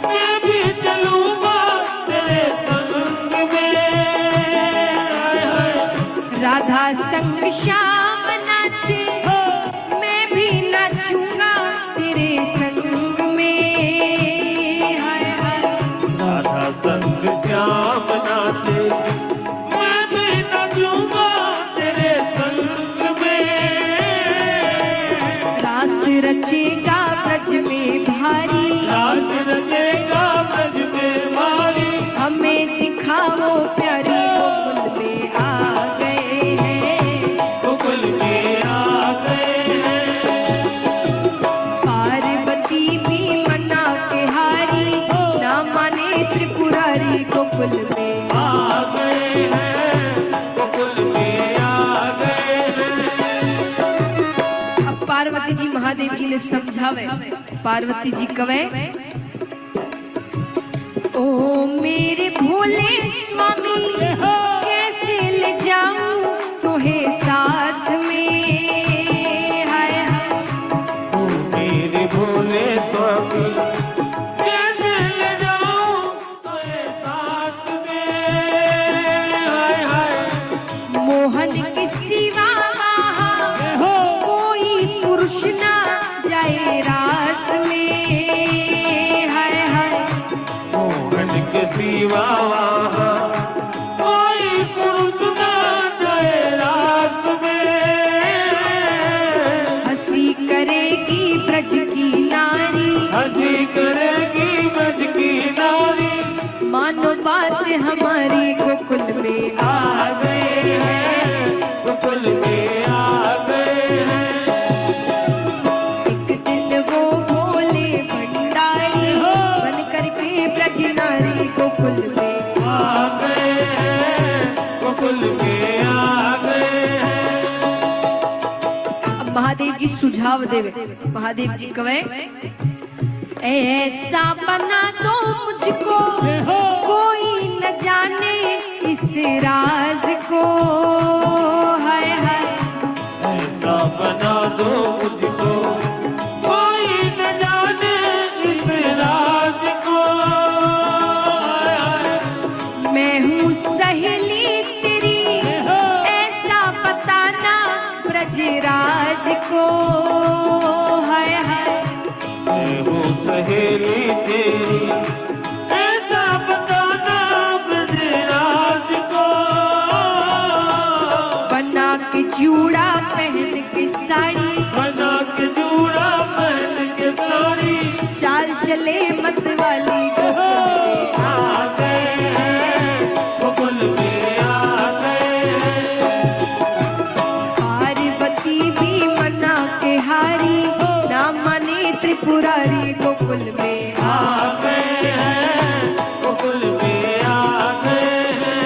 मैं भी चलूंगा तेरे संग में, हाय हाय। राधा संग श्याम नाचे मैं भी नाचूंगा तेरे संग में, हाय हाय। राधा संग श्याम नाचे मैं भी नाचूंगा तेरे संग में। रास रचेगा ब्रज में भारी, रास रचेगा ब्रज में भारी, हमें दिखाओ प्यारी गोकुल में आ गए हैं, गोकुल में आ गए हैं। पार्वती भी मना के हारी ना माने त्रिपुरारी गोकुल में आ गए हैं, गोकुल में आ गए हैं। अब पार्वती जी महादेव जी ने समझावे। पार्वती जी कवे ओ मेरे भोले स्वामी कैसे ले जाऊं तुम्हें साथ में, हाय हाय। ओ मेरे भोले स्वामी कैसे ले जाऊं तेरे साथ में, हाय हाय। मोहन के सिवा वहाँ कोई पुरुष ना जाए रास में, हाय हाय। मोहन के सिवा वहाँ कोई पुरुष ना जाए रास में। हंसी करेगी ब्रज की नारी, हंसी करेगी ब्रज की नारी, मानो बात हमारी गोकुल में आ गए हैं, गोकुल में आ गए हैं। एक दिन वो भोले भंडारी बन करके ब्रज नारी गोकुल में आ गए हैं, गोकुल में आ गए हैं। अब महादेव जी सुझाव देवे। महादेव जी कवे ऐसा बना दो मुझको कोई न जाने इस राज को, हाय हाय। ऐसा बना दो मुझको कोई न जाने इस राज को, हाय हाय। मैं हूँ सहेली तेरी ऐसा बताना ब्रजराज को, हाय हाय। मैं हूँ सहेली तेरी ऐसा बताना ब्रजराज को। बना के जूड़ा पहन के साड़ी, बना के जूड़ा पहन के साड़ी, चाल चले मत वाली गोकुल में आ गए हैं, गोकुल में आ गए हैं। पार्वती भी मना के हारी ना माने त्रिपुरारी गोकुल में आ गए हैं, गोकुल में आ गए हैं।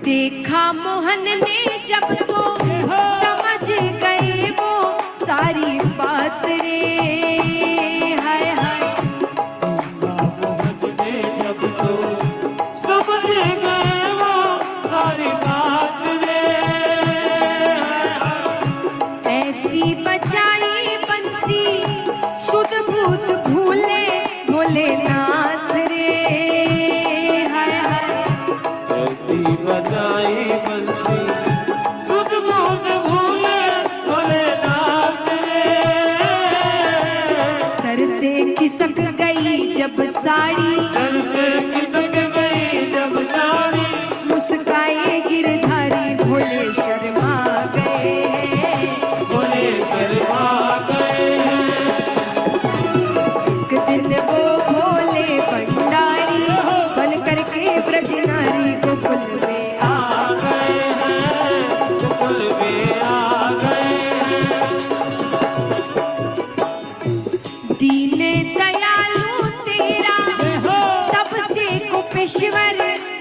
देखा मोहन ने जब तो समझ गए वो सारी बात रे, हाय हाय। मोहन ने जब तो समझ गए वो सारी बात रे, ऐसी बचाई बंसी सुध बुध भूले भोलेनाथ रे, हाय हाय। ऐसी बजाई बंसी सुध बुध भूले भोलेनाथ रे। सर से खिसक गई जब साड़ी, सर से खिसक गई जब साड़ी, मुस्काए गिरधारी भोले शर्मा गए हैं, भोले शर्मा गए हैं।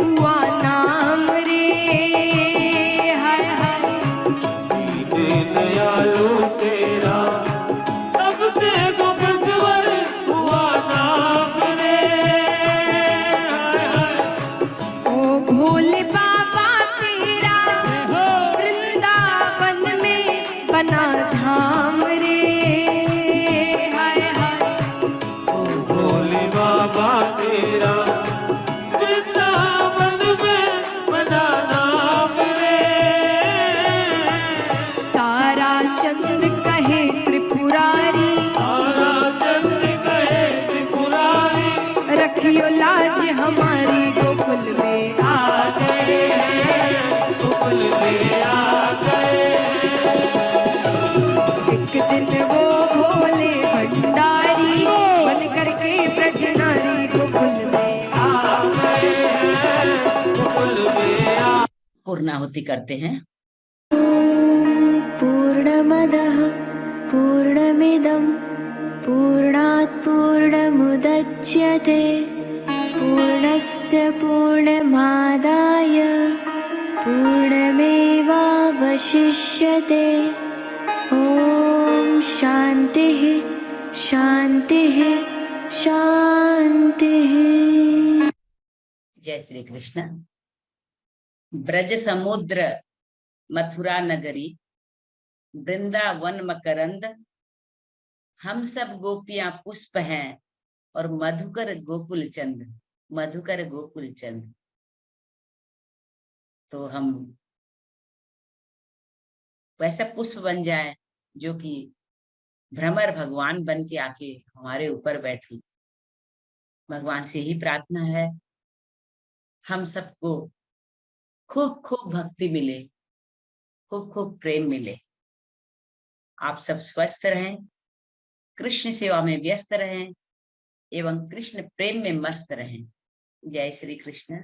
हुआ नाम रे। हाय हाय दीन दयालु तेरा तब से गोपेश्वर हुआ नाम रे। हाय हाय ओ भोले बाबा तेरा वृंदावन में बना धाम रे। हाय हाय ओ भोले बाबा तेरा वृंदावन में बना नाम रे। तारा चंद कहे त्रिपुरारी, तारा चंद कहे त्रिपुरारी, रखियो लाज हमारी गोकुल में आ गए। गोकुल में आ गए। एक दिन वो भोले भंडारी बन करके ब्रज नारी गोकुल में आ गए गोकुल में आ। पूर्णाहुति करते हैं। पूर्णमदः पूर्णमिदं पूर्णात् पूर्णमुदच्यते पूर्णस्य पूर्णमादाय पूर्णमेवावशिष्यते। ॐ शान्तिः शान्तिः शान्तिः। जय श्री कृष्ण। ब्रज समुद्र मथुरा नगरी, वृंदावन मकरंद, हम सब गोपियां पुष्प हैं और मधुकर गोकुल चंद, मधुकर गोकुल चंद। तो हम वैसा पुष्प बन जाए जो कि भ्रमर भगवान बन के आके हमारे ऊपर बैठे। भगवान से ही प्रार्थना है हम सबको खूब खूब भक्ति मिले, खूब खूब प्रेम मिले। आप सब स्वस्थ रहें, कृष्ण सेवा में व्यस्त रहें एवं कृष्ण प्रेम में मस्त रहें। जय श्री कृष्ण।